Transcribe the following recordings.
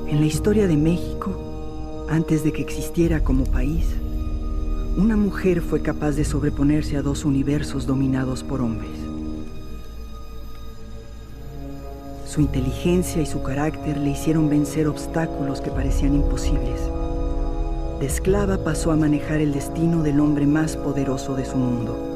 En la historia de México, antes de que existiera como país, una mujer fue capaz de sobreponerse a dos universos dominados por hombres. Su inteligencia y su carácter le hicieron vencer obstáculos que parecían imposibles. De esclava pasó a manejar el destino del hombre más poderoso de su mundo.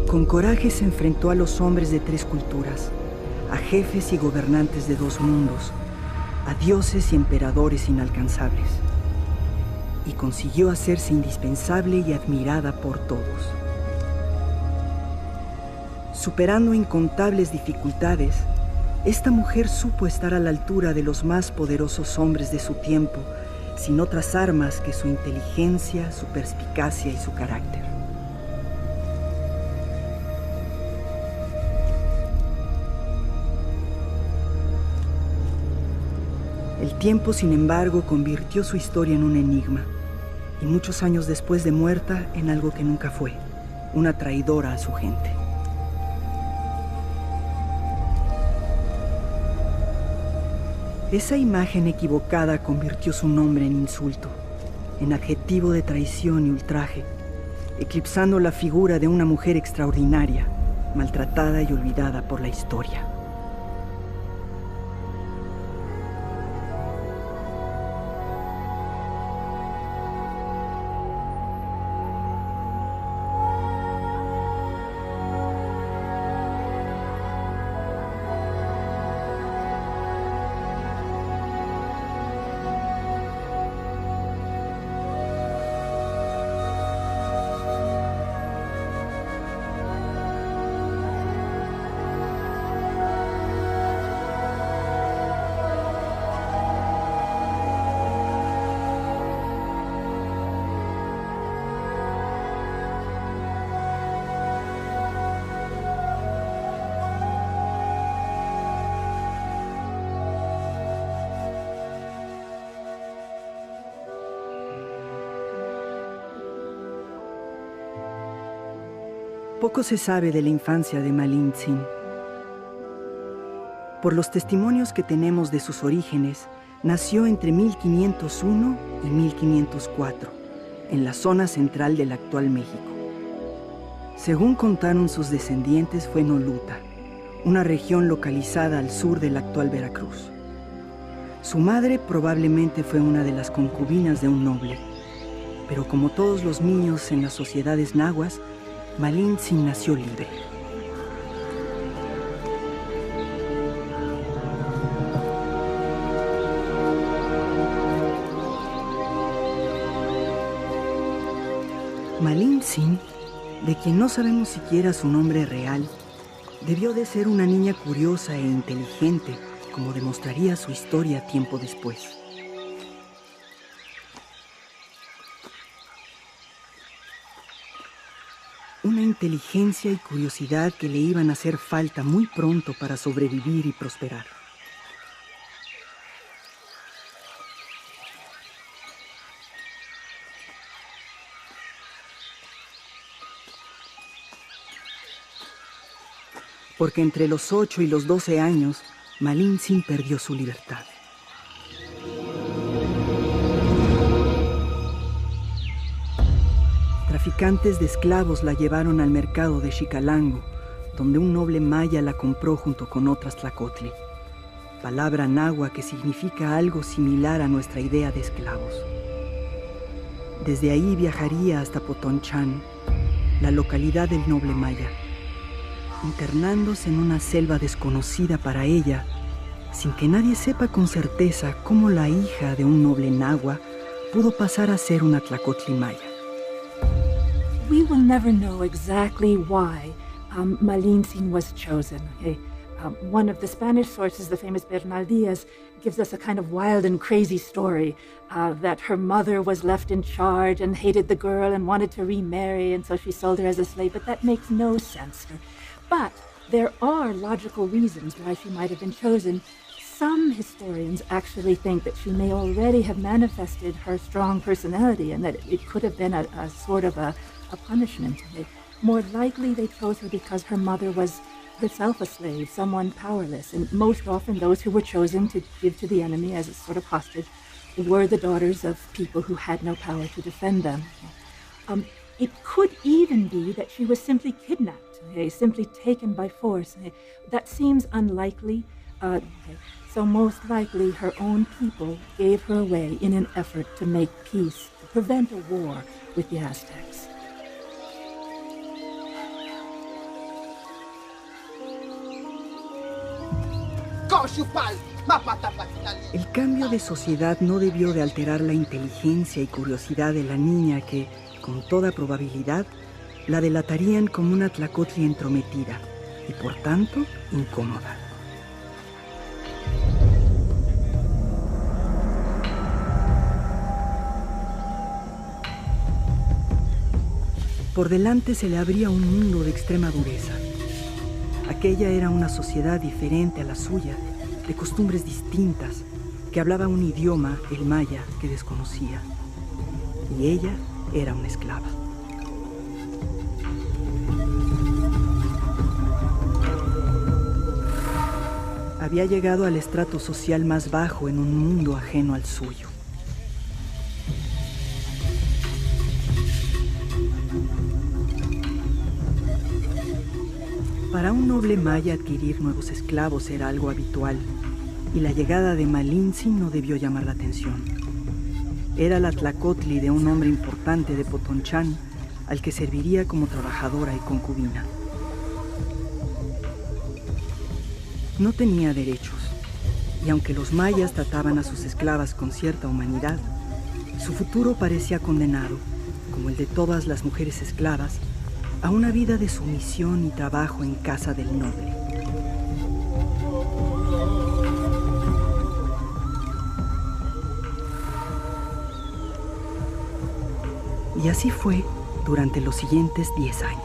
Con coraje se enfrentó a los hombres de tres culturas, a jefes y gobernantes de dos mundos, a dioses y emperadores inalcanzables, y consiguió hacerse indispensable y admirada por todos. Superando incontables dificultades, esta mujer supo estar a la altura de los más poderosos hombres de su tiempo, sin otras armas que su inteligencia, su perspicacia y su carácter. El tiempo, sin embargo, convirtió su historia en un enigma, y muchos años después de muerta, en algo que nunca fue, una traidora a su gente. Esa imagen equivocada convirtió su nombre en insulto, en adjetivo de traición y ultraje, eclipsando la figura de una mujer extraordinaria, maltratada y olvidada por la historia. Poco se sabe de la infancia de Malintzin. Por los testimonios que tenemos de sus orígenes, nació entre 1501 y 1504, en la zona central del actual México. Según contaron sus descendientes, fue en Oluta, una región localizada al sur del actual Veracruz. Su madre probablemente fue una de las concubinas de un noble, pero como todos los niños en las sociedades nahuas, Malintzin nació libre. Malintzin, de quien no sabemos siquiera su nombre real, debió de ser una niña curiosa e inteligente, como demostraría su historia tiempo después. Una inteligencia y curiosidad que le iban a hacer falta muy pronto para sobrevivir y prosperar. Porque entre los 8 y los 12 años, Malintzin perdió su libertad. Traficantes de esclavos la llevaron al mercado de Xicalango, donde un noble maya la compró junto con otras tlacotli, palabra náhua que significa algo similar a nuestra idea de esclavos. Desde ahí viajaría hasta Potonchan, la localidad del noble maya, internándose en una selva desconocida para ella, sin que nadie sepa con certeza cómo la hija de un noble náhua pudo pasar a ser una tlacotli maya. We will never know exactly why Malintzin was chosen. Okay? One of the Spanish sources, the famous Bernal Diaz, gives us a kind of wild and crazy story that her mother was left in charge and hated the girl and wanted to remarry, and so she sold her as a slave, but that makes no sense. But there are logical reasons why she might have been chosen, some historians actually think that she may already have manifested her strong personality and that it could have been a sort of a punishment. More likely they chose her because her mother was herself a slave, someone powerless, and most often those who were chosen to give to the enemy as a sort of hostage were the daughters of people who had no power to defend them. It could even be that she was simply kidnapped, simply taken by force. That seems unlikely. So most likely her own people gave her away in an effort to make peace, to prevent a war with the Aztecs. El cambio de sociedad no debió de alterar la inteligencia y curiosidad de la niña que, con toda probabilidad, la delatarían como una tlacotli entrometida y, por tanto, incómoda. Por delante se le abría un mundo de extrema dureza. Aquella era una sociedad diferente a la suya, de costumbres distintas, que hablaba un idioma, el maya, que desconocía. Y ella era una esclava. Había llegado al estrato social más bajo en un mundo ajeno al suyo. Para un noble maya adquirir nuevos esclavos era algo habitual, y la llegada de Malintzin no debió llamar la atención. Era la tlacotli de un hombre importante de Potonchán, al que serviría como trabajadora y concubina. No tenía derechos, y aunque los mayas trataban a sus esclavas con cierta humanidad, su futuro parecía condenado, como el de todas las mujeres esclavas, a una vida de sumisión y trabajo en casa del noble. Y así fue durante los siguientes 10 años.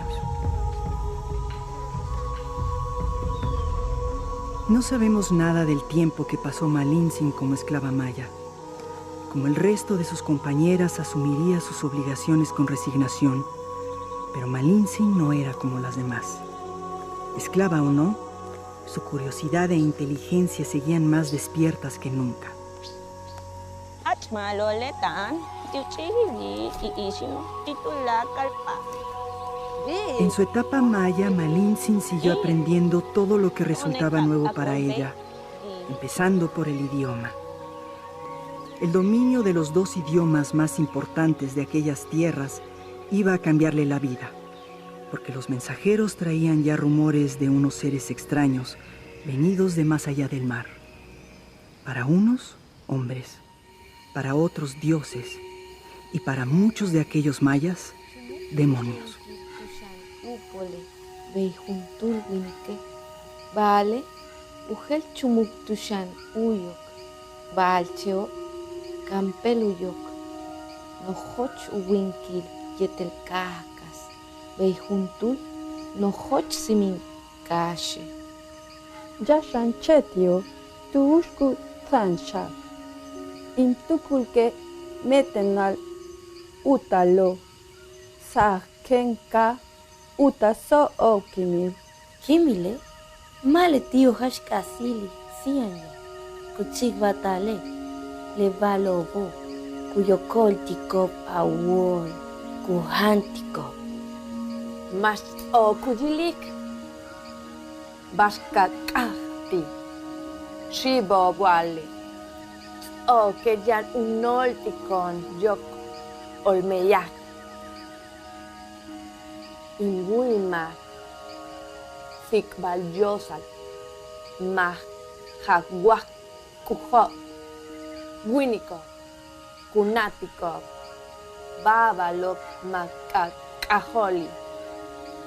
No sabemos nada del tiempo que pasó Malintzin como esclava maya. Como el resto de sus compañeras, asumiría sus obligaciones con resignación, pero Malintzin no era como las demás. Esclava o no, su curiosidad e inteligencia seguían más despiertas que nunca. En su etapa maya, Malintzin siguió aprendiendo todo lo que resultaba nuevo para ella, empezando por el idioma. El dominio de los 2 idiomas más importantes de aquellas tierras iba a cambiarle la vida, porque los mensajeros traían ya rumores de unos seres extraños, venidos de más allá del mar. Para unos, hombres, para otros, dioses, y para muchos de aquellos mayas, demonios. Vale, ujel chumuktushan uyok, balcheo, campeluyok, nojoch uwinkil, yetel kakas, beijuntul, nojoch simin kashe. Yashan chetio, tuushku tzansha, intukulke metenal utalo, sakenka utaso o kimil. Kimile, male tío hashkasili, sianya, kuchigvatale, le valobo, cuyo coltico awol, kuhantico. Mas o kujilik, baskakahti, shibo wali, o que ya un olticon yok olmeyak. Inguima, Fikbalyosal, Mah, Hagwak, Kuhok, Winikov, Kunatikov, Babalok, Makakaholi,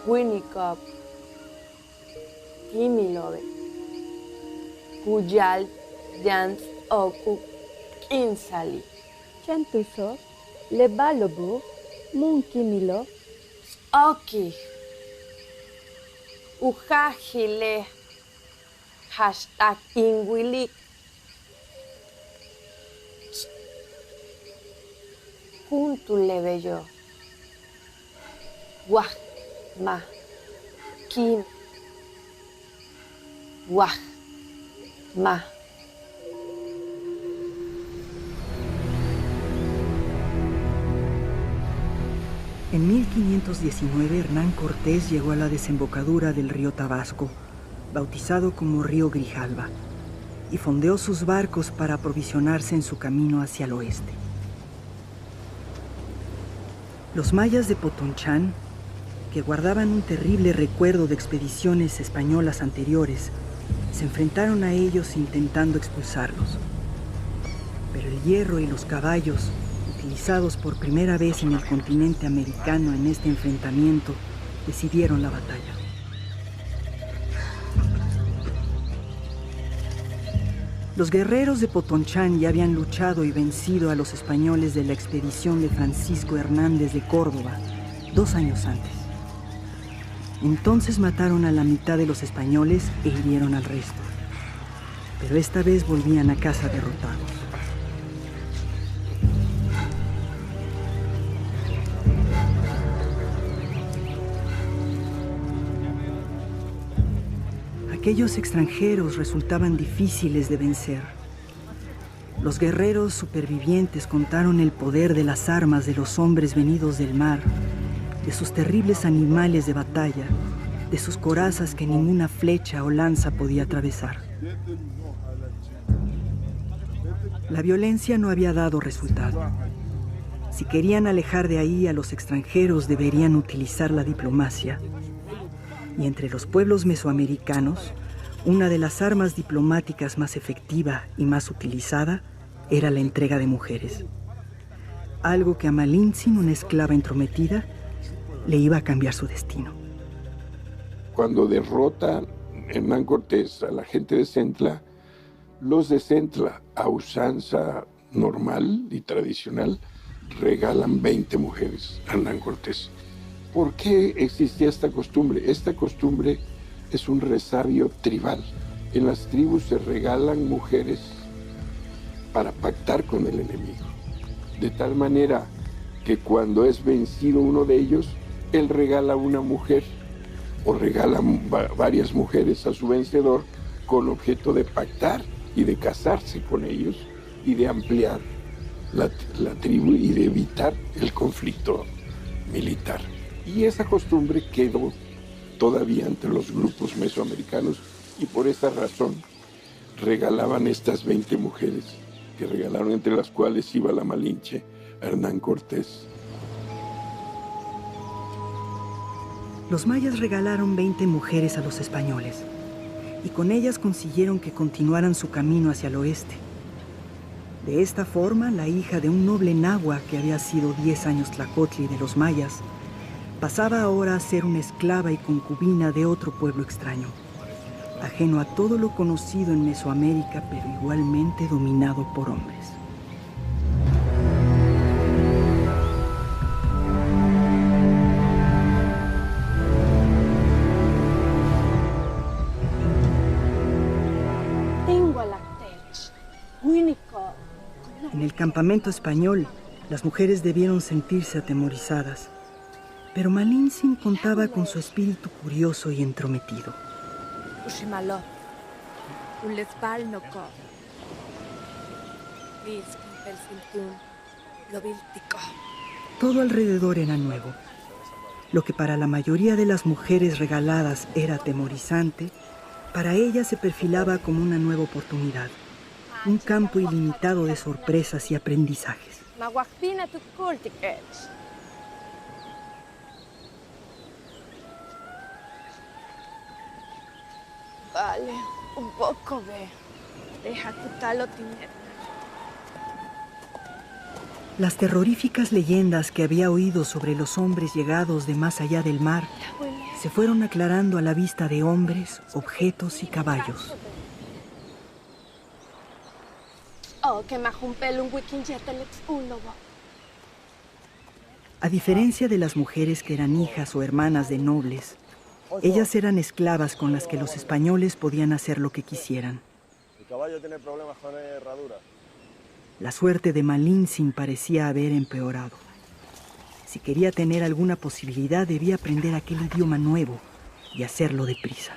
Winikov, Kimilove, Kujal, Jans, Oku, Kinsali. Chantuso, Lebalobo, Munkimilo, Oki, Ujahile, hashtag Inguilik, junto leve yo. Guaj, ma, kim. Guaj, ma. En 1519 Hernán Cortés llegó a la desembocadura del río Tabasco, bautizado como río Grijalva, y fondeó sus barcos para aprovisionarse en su camino hacia el oeste. Los mayas de Potonchán, que guardaban un terrible recuerdo de expediciones españolas anteriores, se enfrentaron a ellos intentando expulsarlos. Pero el hierro y los caballos, utilizados por primera vez en el continente americano en este enfrentamiento, decidieron la batalla. Los guerreros de Potonchán ya habían luchado y vencido a los españoles de la expedición de Francisco Hernández de Córdoba 2 años antes. Entonces mataron a la mitad de los españoles e hirieron al resto. Pero esta vez volvían a casa derrotados. Aquellos extranjeros resultaban difíciles de vencer. Los guerreros supervivientes contaron el poder de las armas de los hombres venidos del mar, de sus terribles animales de batalla, de sus corazas que ninguna flecha o lanza podía atravesar. La violencia no había dado resultado. Si querían alejar de ahí a los extranjeros, deberían utilizar la diplomacia. Y entre los pueblos mesoamericanos, una de las armas diplomáticas más efectiva y más utilizada era la entrega de mujeres. Algo que a Malintzin, una esclava entrometida, le iba a cambiar su destino. Cuando derrota Hernán Cortés a la gente de Centla, los de Centla, a usanza normal y tradicional, regalan 20 mujeres a Hernán Cortés. ¿Por qué existía esta costumbre? Esta costumbre es un resabio tribal. En las tribus se regalan mujeres para pactar con el enemigo. De tal manera que cuando es vencido uno de ellos, él regala una mujer o regala varias mujeres a su vencedor con objeto de pactar y de casarse con ellos y de ampliar la tribu y de evitar el conflicto militar. Y esa costumbre quedó todavía entre los grupos mesoamericanos y por esa razón regalaban estas 20 mujeres que regalaron, entre las cuales iba la Malinche a Hernán Cortés. Los mayas regalaron 20 mujeres a los españoles y con ellas consiguieron que continuaran su camino hacia el oeste. De esta forma, la hija de un noble náhuatl que había sido 10 años tlacotli de los mayas, pasaba ahora a ser una esclava y concubina de otro pueblo extraño, ajeno a todo lo conocido en Mesoamérica, pero igualmente dominado por hombres. En el campamento español, las mujeres debieron sentirse atemorizadas, pero Malintzin contaba con su espíritu curioso y entrometido. Todo alrededor era nuevo. Lo que para la mayoría de las mujeres regaladas era atemorizante, para ellas se perfilaba como una nueva oportunidad, un campo ilimitado de sorpresas y aprendizajes. Vale, un poco ve. Deja tu talo tener. Las terroríficas leyendas que había oído sobre los hombres llegados de más allá del mar se fueron aclarando a la vista de hombres, objetos y caballos. A diferencia de las mujeres que eran hijas o hermanas de nobles, ellas eran esclavas con las que los españoles podían hacer lo que quisieran. ¿El caballo tiene problemas con herradura? La suerte de Malintzin parecía haber empeorado. Si quería tener alguna posibilidad, debía aprender aquel idioma nuevo y hacerlo deprisa.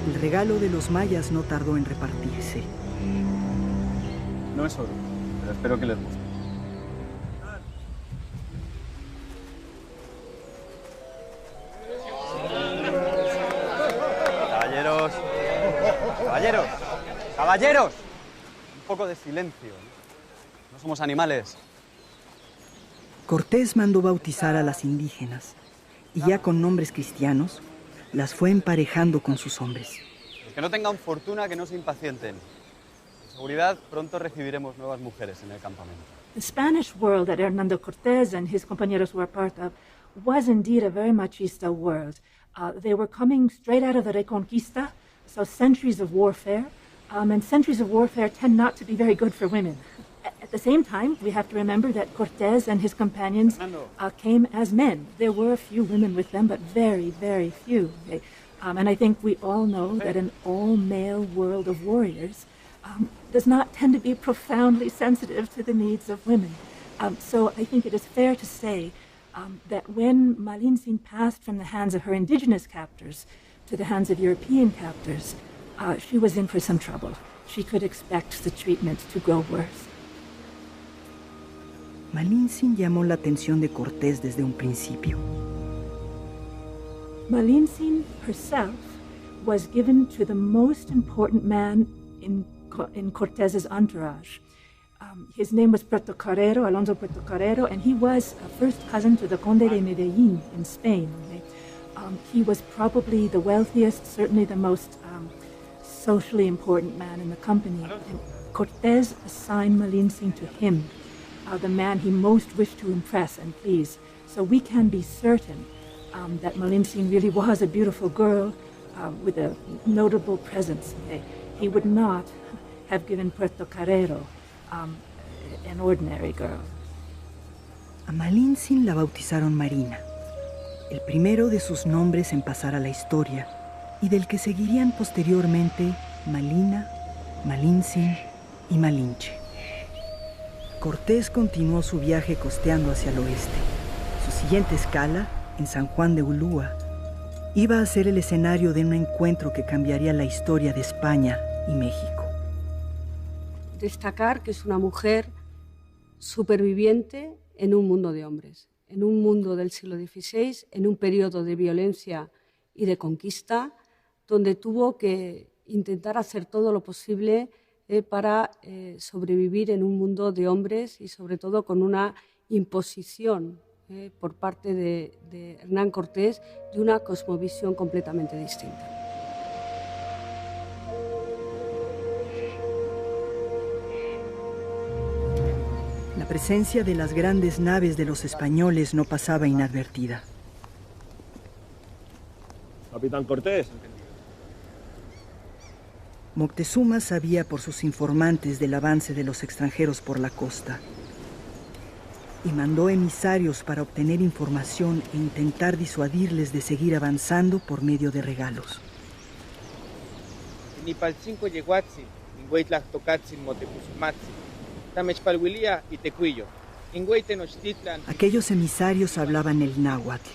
El regalo de los mayas no tardó en repartirse. No es oro, pero espero que les guste. Caballeros, caballeros, caballeros. Un poco de silencio. No somos animales. Cortés mandó bautizar a las indígenas y ya con nombres cristianos las fue emparejando con sus hombres. Los que no tengan fortuna, que no se impacienten. Con seguridad, pronto recibiremos nuevas mujeres en el campamento. The Spanish world that Hernando Cortés and his compañeros were part of was indeed a very machista world. They were coming straight out of the Reconquista, so centuries of warfare, and centuries of warfare tend not to be very good for women. At the same time, we have to remember that Cortés and his companions came as men. There were a few women with them, but very, very few. And I think we all know that an all-male world of warriors does not tend to be profoundly sensitive to the needs of women. So I think it is fair to say that when Malintzin passed from the hands of her indigenous captors to the hands of European captors, she was in for some trouble. She could expect the treatment to go worse. Malintzin llamó la atención de Cortés desde un principio. Malintzin herself was given to the most important man in Cortés's entourage. His name was Puerto Carrero, Alonso Puerto Carrero, and he was a first cousin to the Conde de Medellín in Spain. He was probably the wealthiest, certainly the most socially important man in the company. And Cortés assigned Malintzin to him, the man he most wished to impress and please. So we can be certain that Malintzin really was a beautiful girl with a notable presence. He would not have given Puerto Carrero an ordinary girl. A Malintzin la bautizaron Marina, el primero de sus nombres en pasar a la historia y del que seguirían posteriormente Malina, Malintzin y Malinche. Cortés continuó su viaje costeando hacia el oeste. Su siguiente escala, en San Juan de Ulúa, iba a ser el escenario de un encuentro que cambiaría la historia de España y México. Destacar que es una mujer superviviente en un mundo de hombres, en un mundo del siglo XVI, en un periodo de violencia y de conquista, donde tuvo que intentar hacer todo lo posible para sobrevivir en un mundo de hombres y sobre todo con una imposición por parte de Hernán Cortés de una cosmovisión completamente distinta. La presencia de las grandes naves de los españoles no pasaba inadvertida. Capitán Cortés. Moctezuma sabía por sus informantes del avance de los extranjeros por la costa y mandó emisarios para obtener información e intentar disuadirles de seguir avanzando por medio de regalos. Nipalcinco yeguatzin, Ingueytlactocatzin Motepuzmatzin, Tamechpalhuilia y Tecuillo, Ingueytenochtitlan. Aquellos emisarios hablaban el náhuatl,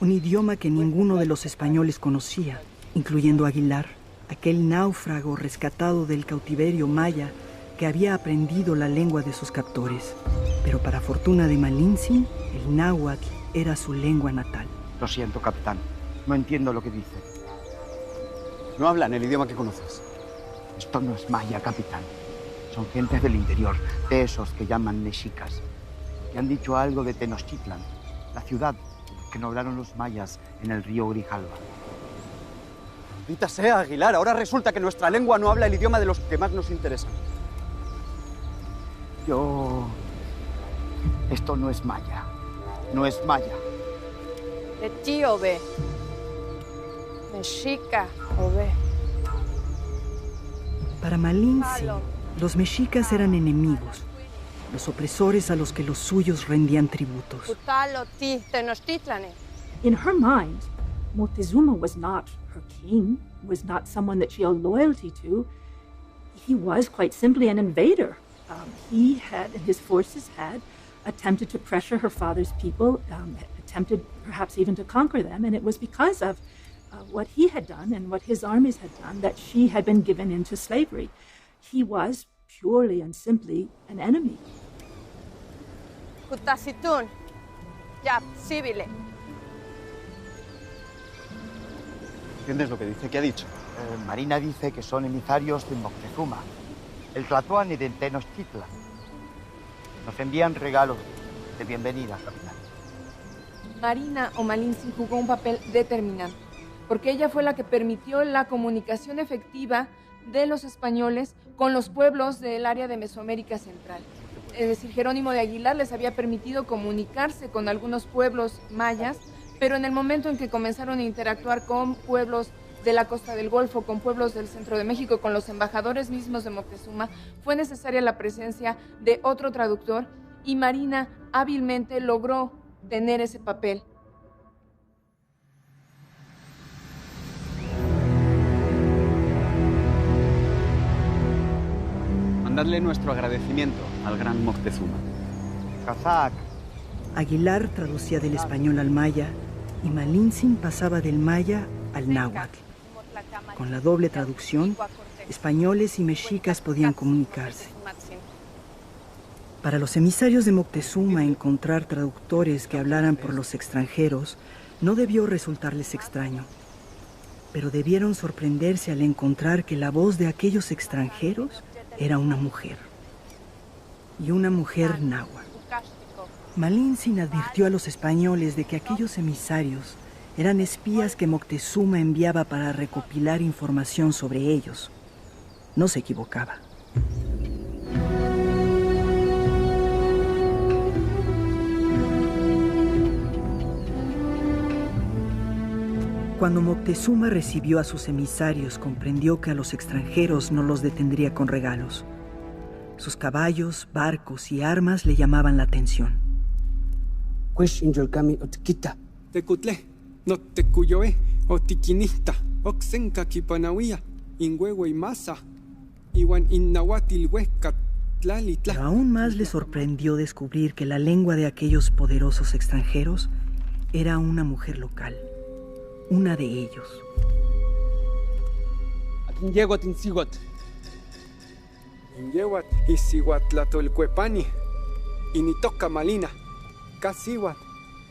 un idioma que ninguno de los españoles conocía, incluyendo Aguilar, aquel náufrago rescatado del cautiverio maya que había aprendido la lengua de sus captores. Pero para fortuna de Malintzin, el náhuatl era su lengua natal. Lo siento, capitán. No entiendo lo que dice. No hablan el idioma que conoces. Esto no es maya, capitán. Son gentes del interior, de esos que llaman mexicas, que han dicho algo de Tenochtitlan, la ciudad que nombraron los mayas en el río Grijalva. Maldita sea, Aguilar, ahora resulta que nuestra lengua no habla el idioma de los que más nos interesan. Esto no es maya. No es maya. De tío ve. Mexica o ve. Para Malintzin, los mexicas eran enemigos, los opresores a los que los suyos rendían tributos. In her mind, Moctezuma was not her king was not someone that she owed loyalty to. He was quite simply an invader. He had, and his forces had, attempted to pressure her father's people, attempted perhaps even to conquer them, and it was because of what he had done and what his armies had done that she had been given into slavery. He was purely and simply an enemy. Kutasitun, ya, civile. ¿Entiendes lo que dice? ¿Qué ha dicho? Marina dice que son emisarios de Moctezuma, el Tlatoani de Tenochtitlan. Nos envían regalos de bienvenida, capitán. Marina o Malintzin jugó un papel determinante, porque ella fue la que permitió la comunicación efectiva de los españoles con los pueblos del área de Mesoamérica Central. Es decir, Jerónimo de Aguilar les había permitido comunicarse con algunos pueblos mayas, pero en el momento en que comenzaron a interactuar con pueblos de la costa del Golfo, con pueblos del centro de México, con los embajadores mismos de Moctezuma, fue necesaria la presencia de otro traductor y Marina hábilmente logró tener ese papel. Mandadle nuestro agradecimiento al gran Moctezuma. Kazak. Aguilar traducía del español al maya y Malintzin pasaba del maya al náhuatl. Con la doble traducción, españoles y mexicas podían comunicarse. Para los emisarios de Moctezuma, encontrar traductores que hablaran por los extranjeros no debió resultarles extraño, pero debieron sorprenderse al encontrar que la voz de aquellos extranjeros era una mujer, y una mujer náhuatl. Malintzin advirtió a los españoles de que aquellos emisarios eran espías que Moctezuma enviaba para recopilar información sobre ellos. No se equivocaba. Cuando Moctezuma recibió a sus emisarios, comprendió que a los extranjeros no los detendría con regalos. Sus caballos, barcos y armas le llamaban la atención. No te cuyoe, o tiquinista, oxenca kipanawia, ingüehue y masa, iwan innahuatil huesca, tlalitla. Pero aún más le sorprendió descubrir que la lengua de aquellos poderosos extranjeros era una mujer local, una de ellos. Atinyeguat insigot. Inyeguat isiguatlatolcuepani, initoca malina, casiwat,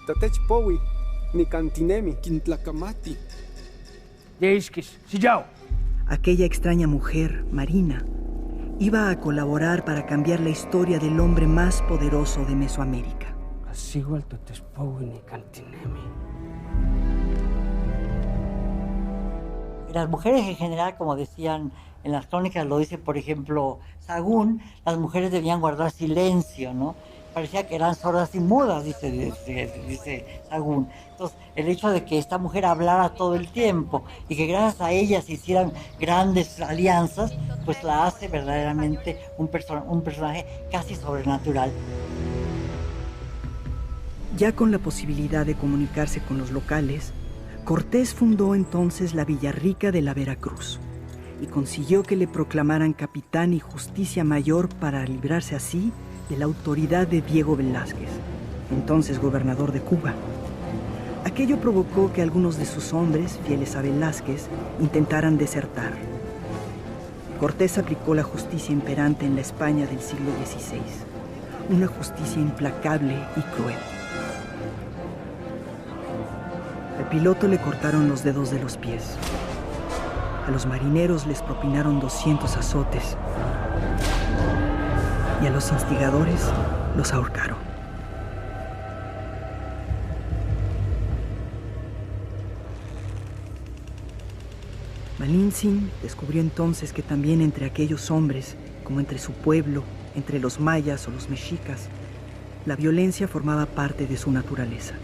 tatechpowi. Nicantinemi, Quintlacamati. Aquella extraña mujer, Marina, iba a colaborar para cambiar la historia del hombre más poderoso de Mesoamérica. Las mujeres en general, como decían en las crónicas, lo dice por ejemplo Sagún, las mujeres debían guardar silencio, ¿no? Parecía que eran sordas y mudas, dice Sagún. Entonces, el hecho de que esta mujer hablara todo el tiempo y que gracias a ella se hicieran grandes alianzas, pues la hace verdaderamente un personaje casi sobrenatural. Ya con la posibilidad de comunicarse con los locales, Cortés fundó entonces la Villarrica de la Veracruz y consiguió que le proclamaran capitán y justicia mayor para librarse así de la autoridad de Diego Velázquez, entonces gobernador de Cuba. Aquello provocó que algunos de sus hombres, fieles a Velázquez, intentaran desertar. Cortés aplicó la justicia imperante en la España del siglo XVI, una justicia implacable y cruel. Al piloto le cortaron los dedos de los pies. A los marineros les propinaron 200 azotes. Y a los instigadores los ahorcaron. Malintzin descubrió entonces que también entre aquellos hombres, como entre su pueblo, entre los mayas o los mexicas, la violencia formaba parte de su naturaleza.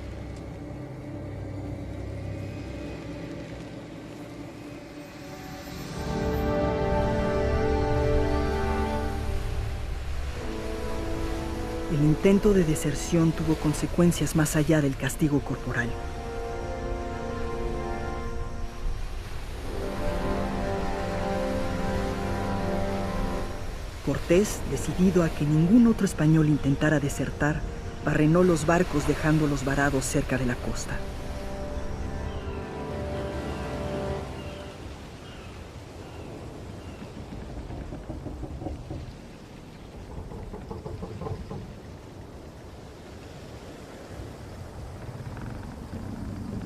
El intento de deserción tuvo consecuencias más allá del castigo corporal. Cortés, decidido a que ningún otro español intentara desertar, barrenó los barcos dejándolos varados cerca de la costa.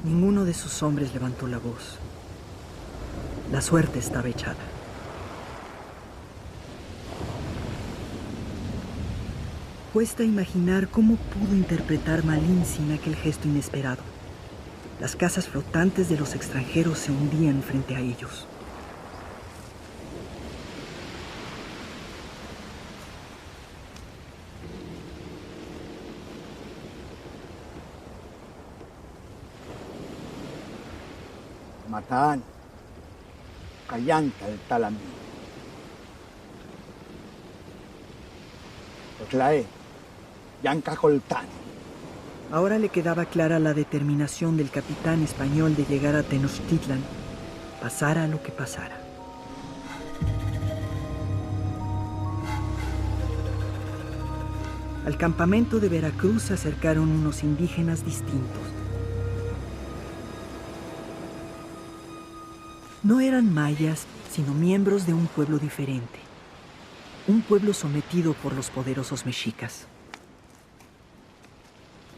Ninguno de sus hombres levantó la voz. La suerte estaba echada. Cuesta imaginar cómo pudo interpretar Malintzin aquel gesto inesperado. Las casas flotantes de los extranjeros se hundían frente a ellos. Mataan, Kayanta el Talamí. Oclae, Yanka Coltán. Ahora le quedaba clara la determinación del capitán español de llegar a Tenochtitlan, pasara lo que pasara. Al campamento de Veracruz se acercaron unos indígenas distintos. No eran mayas, sino miembros de un pueblo diferente. Un pueblo sometido por los poderosos mexicas.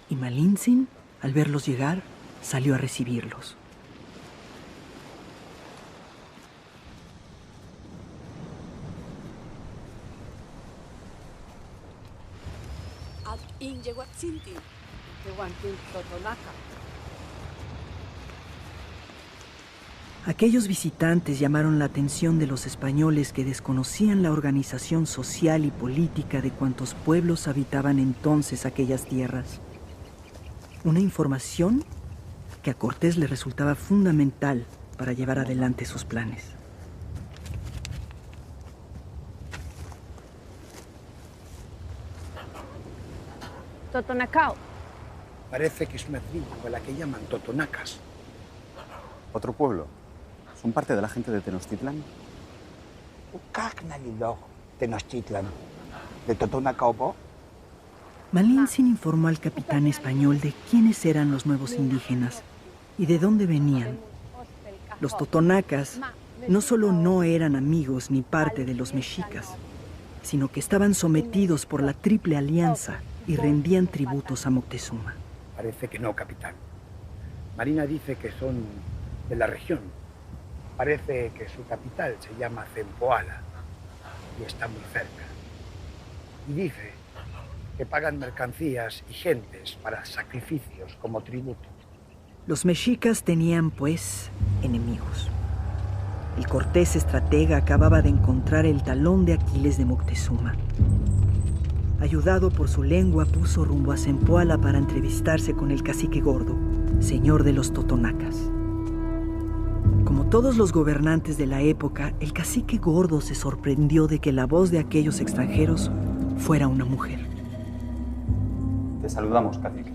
Y Malintzin, al verlos llegar, salió a recibirlos. Aquellos visitantes llamaron la atención de los españoles que desconocían la organización social y política de cuantos pueblos habitaban entonces aquellas tierras. Una información que a Cortés le resultaba fundamental para llevar adelante sus planes. Totonacao. Parece que es una tribu a la que llaman totonacas. ¿Otro pueblo? ¿Son parte de la gente de Tenochtitlan? Tenochtitlan. ¿De Totonacao? Malintzin informó al capitán español de quiénes eran los nuevos indígenas y de dónde venían. Los totonacas no solo no eran amigos ni parte de los mexicas, sino que estaban sometidos por la Triple Alianza y rendían tributos a Moctezuma. Parece que no, capitán. Marina dice que son de la región. Parece que su capital se llama Zempoala y está muy cerca. Y dice que pagan mercancías y gentes para sacrificios como tributo. Los mexicas tenían, pues, enemigos. El cortés estratega acababa de encontrar el talón de Aquiles de Moctezuma. Ayudado por su lengua, puso rumbo a Zempoala para entrevistarse con el cacique gordo, señor de los totonacas. Como todos los gobernantes de la época, el cacique gordo se sorprendió de que la voz de aquellos extranjeros fuera una mujer. Te saludamos, cacique.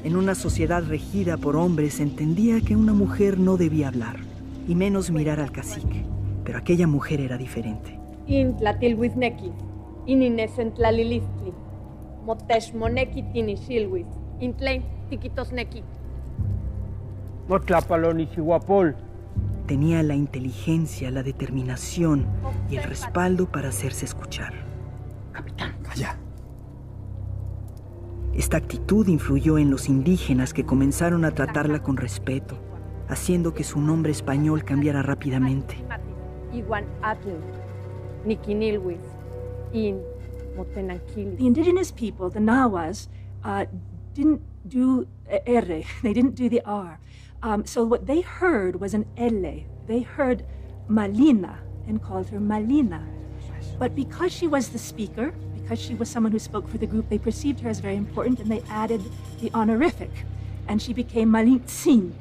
En una sociedad regida por hombres se entendía que una mujer no debía hablar, y menos mirar al cacique. Pero aquella mujer era diferente. Intlatilhuizneki, ininesentlalilistli, motexmoneki tinixilhuis, intlein tiquitosneki. Motlapalonisihuapol. Tenía la inteligencia, la determinación y el respaldo para hacerse escuchar. Capitán, calla. Esta actitud influyó en los indígenas que comenzaron a tratarla con respeto, haciendo que su nombre español cambiara rápidamente. The indigenous people, the Nahuas, didn't do R. They didn't do the R. So what they heard was an L. They heard Malina and called her Malina. But because she was the speaker, because she was someone who spoke for the group, they perceived her as very important and they added the honorific. And she became Malintzin.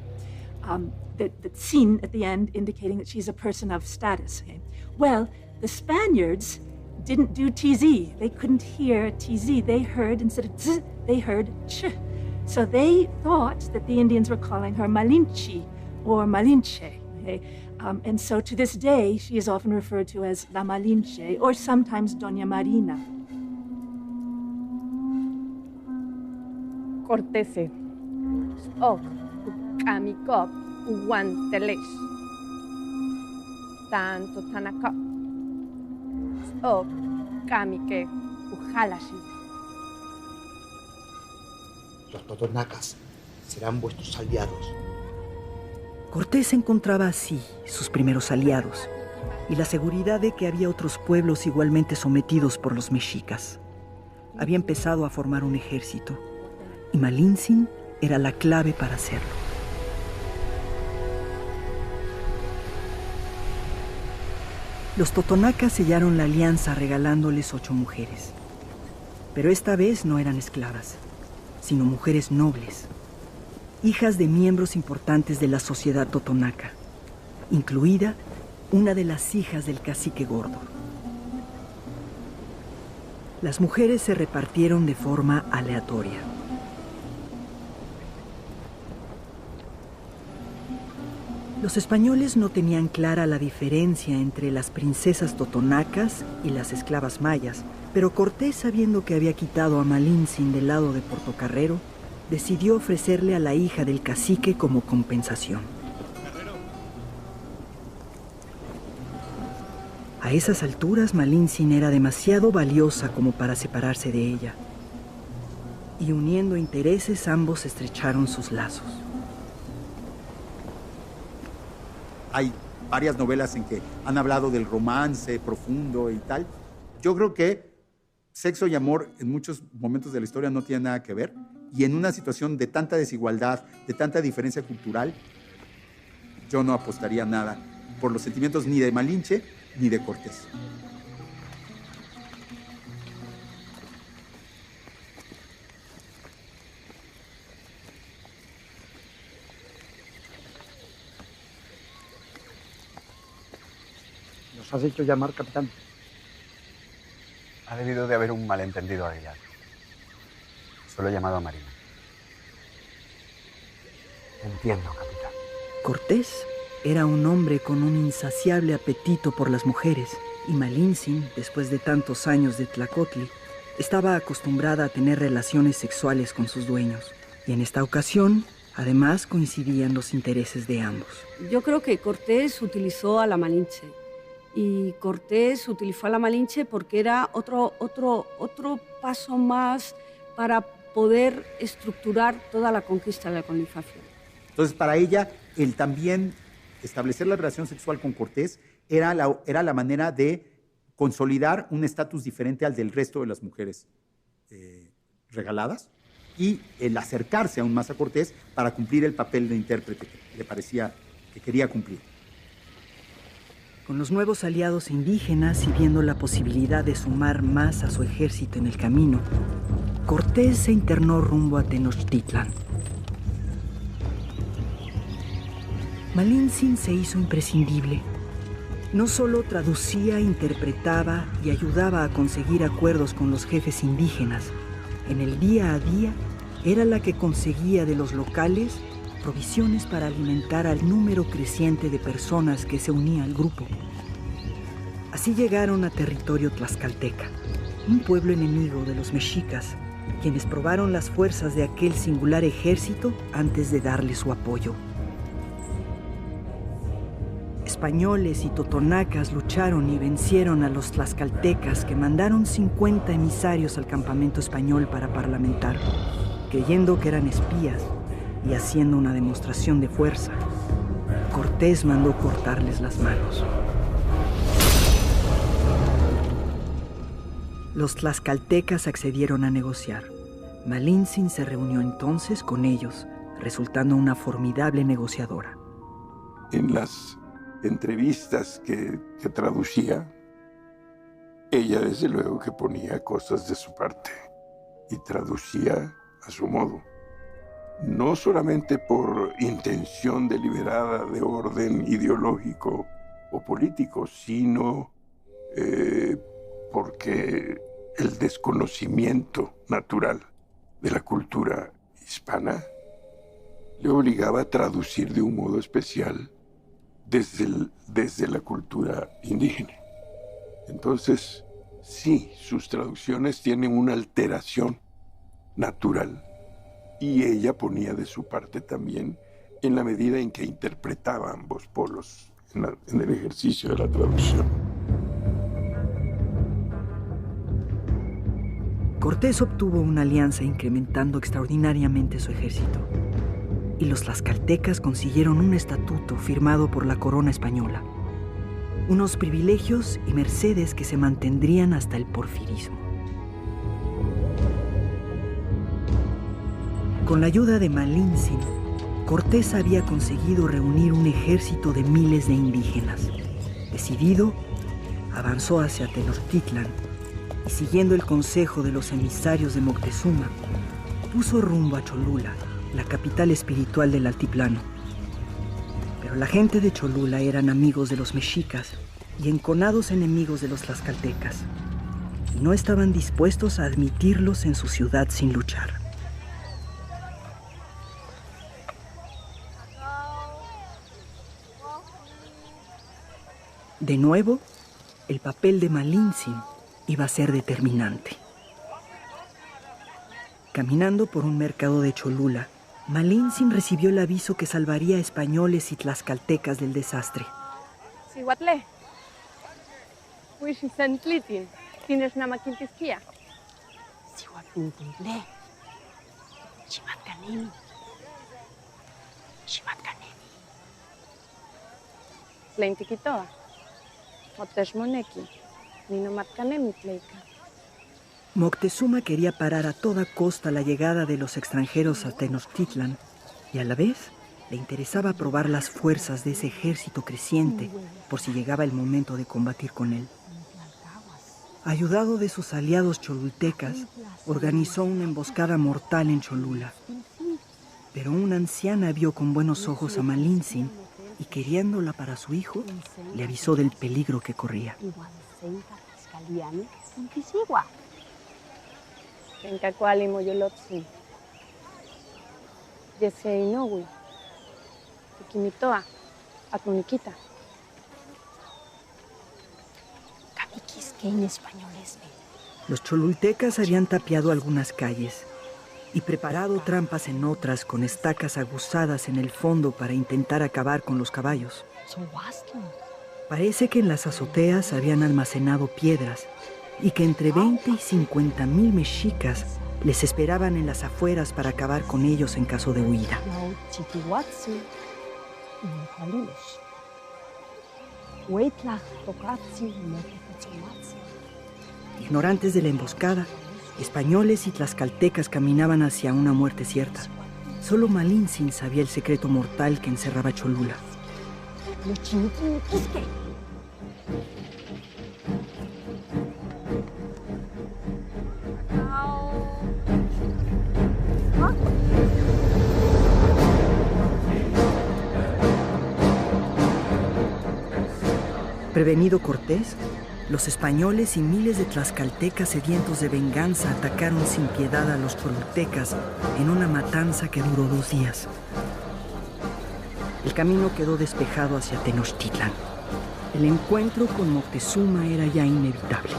The Tsin at the end indicating that she's a person of status. Okay? Well, the Spaniards didn't do TZ. They couldn't hear TZ. They heard, instead of Z, they heard Ch. So they thought that the Indians were calling her Malinche or Malinche. Okay? And so to this day, she is often referred to as La Malinche or sometimes Doña Marina. Cortese. Ok, kamikop, uguantelesh. Tanto tanakop. Ok, kamike, ujalashi. Los totonacas serán vuestros aliados. Cortés encontraba así sus primeros aliados y la seguridad de que había otros pueblos igualmente sometidos por los mexicas. Había empezado a formar un ejército y Malintzin era la clave para hacerlo. Los totonacas sellaron la alianza regalándoles 8 mujeres. Pero esta vez no eran esclavas, sino mujeres nobles, hijas de miembros importantes de la sociedad totonaca, incluida una de las hijas del cacique gordo. Las mujeres se repartieron de forma aleatoria. Los españoles no tenían clara la diferencia entre las princesas totonacas y las esclavas mayas, pero Cortés, sabiendo que había quitado a Malintzin del lado de Portocarrero, decidió ofrecerle a la hija del cacique como compensación. A esas alturas, Malintzin era demasiado valiosa como para separarse de ella, y uniendo intereses, ambos estrecharon sus lazos. Hay varias novelas en que han hablado del romance profundo y tal. Yo creo que sexo y amor en muchos momentos de la historia no tienen nada que ver. Y en una situación de tanta desigualdad, de tanta diferencia cultural, yo no apostaría nada por los sentimientos ni de Malinche ni de Cortés. ¿Nos has hecho llamar, capitán? Ha debido de haber un malentendido, Aguilar. Solo he llamado a Marina. Entiendo, capitán. Cortés era un hombre con un insaciable apetito por las mujeres, y Malintzin, después de tantos años de Tlacotli, estaba acostumbrada a tener relaciones sexuales con sus dueños. Y en esta ocasión, además, coincidían los intereses de ambos. Yo creo que Cortés utilizó a la Malinche. Y Cortés utilizó a la Malinche porque era otro paso más para poder estructurar toda la conquista de la colonización. Entonces, para ella, el también establecer la relación sexual con Cortés era la manera de consolidar un estatus diferente al del resto de las mujeres regaladas y el acercarse aún más a Cortés para cumplir el papel de intérprete que le parecía que quería cumplir. Con los nuevos aliados indígenas y viendo la posibilidad de sumar más a su ejército en el camino, Cortés se internó rumbo a Tenochtitlan. Malintzin se hizo imprescindible. No solo traducía, interpretaba y ayudaba a conseguir acuerdos con los jefes indígenas. En el día a día, era la que conseguía de los locales provisiones para alimentar al número creciente de personas que se unía al grupo. Así llegaron a territorio tlaxcalteca, un pueblo enemigo de los mexicas, quienes probaron las fuerzas de aquel singular ejército antes de darle su apoyo. Españoles y totonacas lucharon y vencieron a los tlaxcaltecas, que mandaron 50 emisarios al campamento español para parlamentar, creyendo que eran espías y haciendo una demostración de fuerza. Cortés mandó cortarles las manos. Los tlaxcaltecas accedieron a negociar. Malintzin se reunió entonces con ellos, resultando una formidable negociadora. En las entrevistas que traducía, ella desde luego que ponía cosas de su parte y traducía a su modo. No solamente por intención deliberada de orden ideológico o político, sino porque el desconocimiento natural de la cultura hispana le obligaba a traducir de un modo especial desde la cultura indígena. Entonces, sí, sus traducciones tienen una alteración natural y ella ponía de su parte también en la medida en que interpretaba ambos polos en el ejercicio de la traducción. Cortés obtuvo una alianza incrementando extraordinariamente su ejército, y los tlaxcaltecas consiguieron un estatuto firmado por la corona española, unos privilegios y mercedes que se mantendrían hasta el porfirismo. Con la ayuda de Malintzin, Cortés había conseguido reunir un ejército de miles de indígenas. Decidido, avanzó hacia Tenochtitlan y, siguiendo el consejo de los emisarios de Moctezuma, puso rumbo a Cholula, la capital espiritual del altiplano. Pero la gente de Cholula eran amigos de los mexicas y enconados enemigos de los tlaxcaltecas, y no estaban dispuestos a admitirlos en su ciudad sin luchar. De nuevo, el papel de Malintzin iba a ser determinante. Caminando por un mercado de Cholula, Malintzin recibió el aviso que salvaría a españoles y tlaxcaltecas del desastre. Sihuatle, Huixicentlitin, ¿tienes namaquintisquía? Sihuatluntuntle, Ximatcanemi, Ximatcanemi. Tleintiquitoa, Motexmoneki, Ninomatcanemi tleika. Moctezuma quería parar a toda costa la llegada de los extranjeros a Tenochtitlan y a la vez le interesaba probar las fuerzas de ese ejército creciente por si llegaba el momento de combatir con él. Ayudado de sus aliados cholultecas, organizó una emboscada mortal en Cholula. Pero una anciana vio con buenos ojos a Malintzin y, queriéndola para su hijo, le avisó del peligro que corría. Kencacuali moyolotzi, Yeseinowi, Tikimitoa, Atuniquita. Camiquisqueña españoles. Los cholultecas habían tapiado algunas calles y preparado trampas en otras con estacas aguzadas en el fondo para intentar acabar con los caballos. Parece que en las azoteas habían almacenado piedras y que entre 20 y 50,000 mexicas les esperaban en las afueras para acabar con ellos en caso de huida. Ignorantes de la emboscada, españoles y tlaxcaltecas caminaban hacia una muerte cierta. Solo Malintzin sabía el secreto mortal que encerraba Cholula. Prevenido Cortés, los españoles y miles de tlaxcaltecas sedientos de venganza atacaron sin piedad a los cholultecas en una matanza que duró 2 días. El camino quedó despejado hacia Tenochtitlan. El encuentro con Moctezuma era ya inevitable.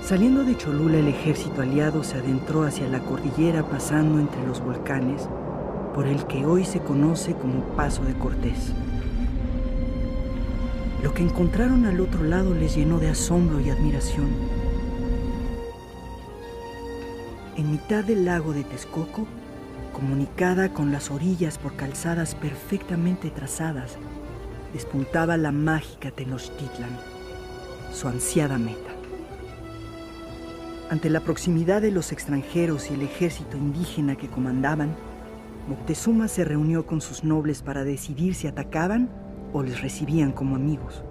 Saliendo de Cholula, el ejército aliado se adentró hacia la cordillera pasando entre los volcanes, por el que hoy se conoce como Paso de Cortés. Lo que encontraron al otro lado les llenó de asombro y admiración. En mitad del lago de Texcoco, comunicada con las orillas por calzadas perfectamente trazadas, despuntaba la mágica Tenochtitlan, su ansiada meta. Ante la proximidad de los extranjeros y el ejército indígena que comandaban, Moctezuma se reunió con sus nobles para decidir si atacaban o les recibían como amigos.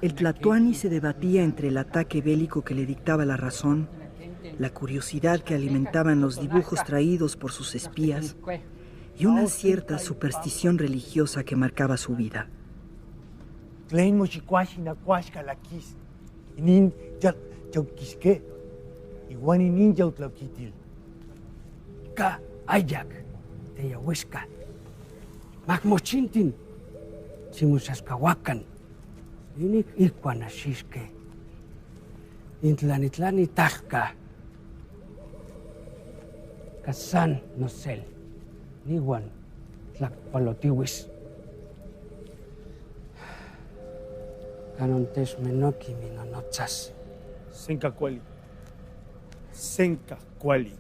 El tlatoani se debatía entre el ataque bélico que le dictaba la razón, la curiosidad que alimentaban los dibujos traídos por sus espías y una cierta superstición religiosa que marcaba su vida. Tlen mochicuaxi nacuaxca laquis. Inin chauquisque. Iguan inin yautlaquitil. Ka ayak, teyahuesca. Macmochintin, chimusascahuacan. Inik ilcuanashisque. Intlanitlani tajca. Casan nosel. Niwan tlacpalotiwis. Canontes menoki minonotzas. Senca cuali. Senca cuali.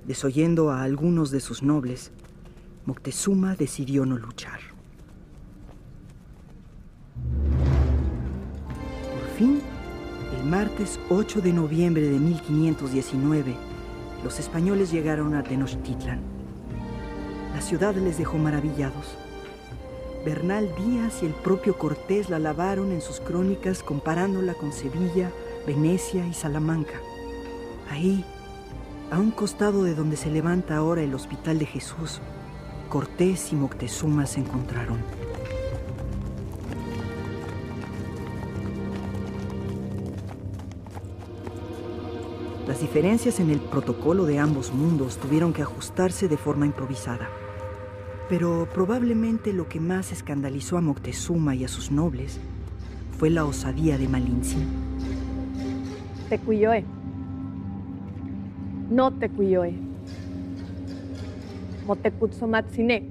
Desoyendo a algunos de sus nobles, Moctezuma decidió no luchar. Por fin, el martes 8 de noviembre de 1519, los españoles llegaron a Tenochtitlan. La ciudad les dejó maravillados. Bernal Díaz y el propio Cortés la alabaron en sus crónicas comparándola con Sevilla, Venecia y Salamanca. Ahí, a un costado de donde se levanta ahora el Hospital de Jesús, Cortés y Moctezuma se encontraron. Las diferencias en el protocolo de ambos mundos tuvieron que ajustarse de forma improvisada. Pero probablemente lo que más escandalizó a Moctezuma y a sus nobles fue la osadía de Malintzin. Tecuyoe. No tecuyoe. Motecutzomatzine.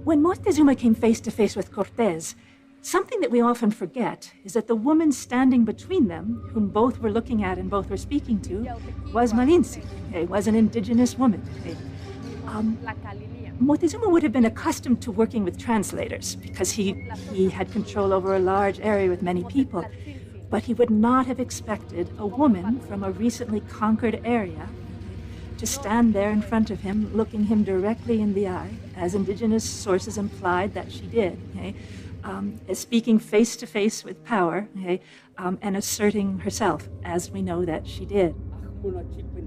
When Moctezuma came face to face with Cortés, something that we often forget is that the woman standing between them, whom both were looking at and both were speaking to, was Malintzin, was an indigenous woman. Moctezuma would have been accustomed to working with translators because he had control over a large area with many people, but he would not have expected a woman from a recently conquered area to stand there in front of him, looking him directly in the eye, as indigenous sources implied that she did, speaking face to face with power, and asserting herself, as we know that she did.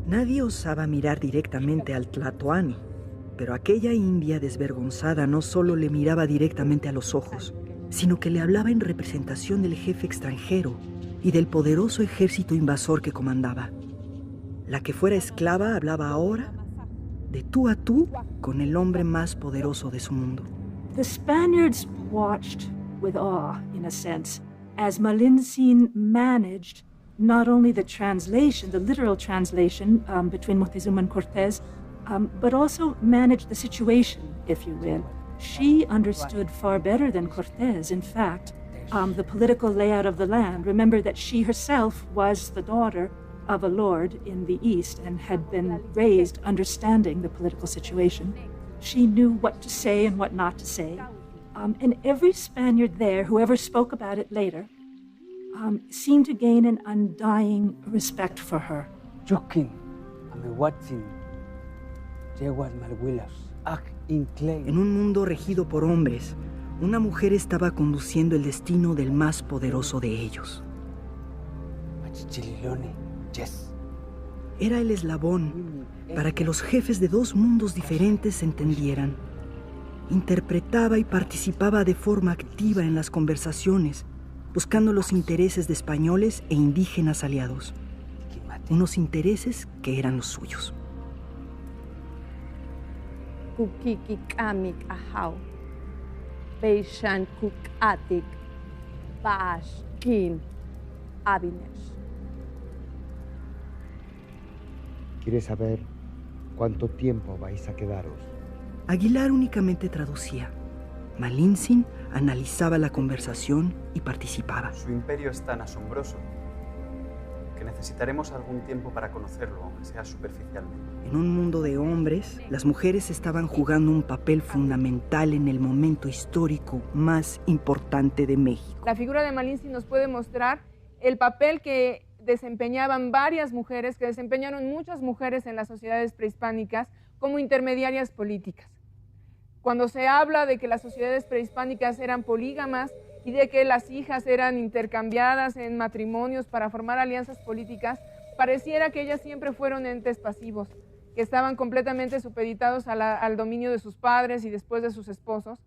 Nadie osaba mirar directamente al Tlatoani, pero aquella india desvergonzada no solo le miraba directamente a los ojos, sino que le hablaba en representación del jefe extranjero y del poderoso ejército invasor que comandaba. La que fuera esclava hablaba ahora de tú a tú con el hombre más poderoso de su mundo. The Spaniards watched with awe, in a sense, as Malintzin managed not only the translation, the literal translation between Moctezuma and Cortés, but also managed the situation, if you will. She understood far better than Cortés, in fact, the political layout of the land. Remember that she herself was the daughter of a lord in the East and had been raised understanding the political situation. She knew what to say and what not to say. And every Spaniard there, whoever spoke about it later, seemed to gain an undying respect for her. En un mundo regido por hombres, una mujer estaba conduciendo el destino del más poderoso de ellos. Era el eslabón para que los jefes de dos mundos diferentes se entendieran. Interpretaba y participaba de forma activa en las conversaciones, buscando los intereses de españoles e indígenas aliados, unos intereses que eran los suyos. Kukikikamik ahau, Beishan kukatik, Bashkin, Abinesh. ¿Quieres saber cuánto tiempo vais a quedaros? Aguilar únicamente traducía. Malintzin analizaba la conversación y participaba. Su imperio es tan asombroso que necesitaremos algún tiempo para conocerlo, aunque sea superficialmente. En un mundo de hombres, las mujeres estaban jugando un papel fundamental en el momento histórico más importante de México. La figura de Malintzin nos puede mostrar el papel que desempeñaban varias mujeres, que desempeñaron muchas mujeres en las sociedades prehispánicas como intermediarias políticas. Cuando se habla de que las sociedades prehispánicas eran polígamas y de que las hijas eran intercambiadas en matrimonios para formar alianzas políticas, pareciera que ellas siempre fueron entes pasivos, que estaban completamente supeditados al dominio de sus padres y después de sus esposos.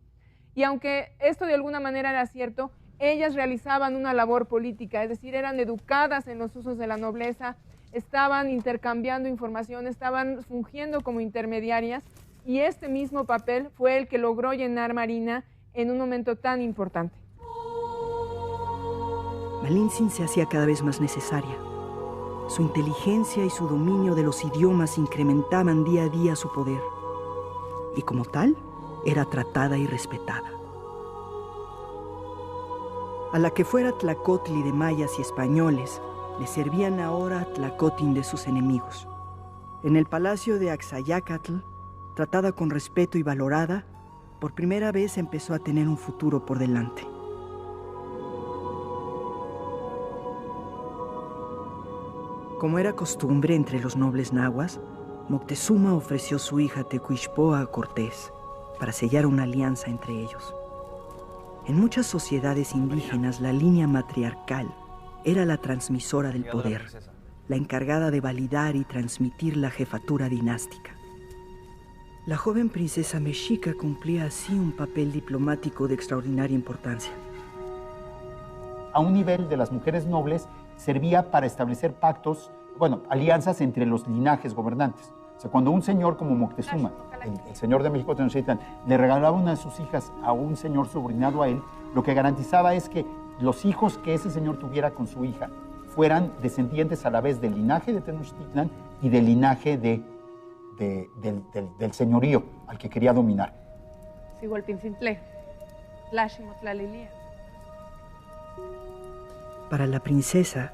Y aunque esto de alguna manera era cierto, ellas realizaban una labor política, es decir, eran educadas en los usos de la nobleza, estaban intercambiando información, estaban fungiendo como intermediarias, y este mismo papel fue el que logró llenar Marina en un momento tan importante. Malintzin se hacía cada vez más necesaria. Su inteligencia y su dominio de los idiomas incrementaban día a día su poder. Y como tal, era tratada y respetada. A la que fuera tlacotli de mayas y españoles, le servían ahora tlacotin de sus enemigos. En el palacio de Axayacatl, tratada con respeto y valorada, por primera vez empezó a tener un futuro por delante. Como era costumbre entre los nobles nahuas, Moctezuma ofreció su hija Tecuixpoa a Cortés para sellar una alianza entre ellos. En muchas sociedades indígenas, la línea matriarcal era la transmisora del poder, la encargada de validar y transmitir la jefatura dinástica. La joven princesa mexica cumplía así un papel diplomático de extraordinaria importancia. A un nivel de las mujeres nobles servía para establecer pactos, alianzas entre los linajes gobernantes. O sea, cuando un señor como Moctezuma, el señor de México Tenochtitlan, le regalaba una de sus hijas a un señor subordinado a él, lo que garantizaba es que los hijos que ese señor tuviera con su hija fueran descendientes a la vez del linaje de Tenochtitlan y del linaje del señorío al que quería dominar. Para la princesa,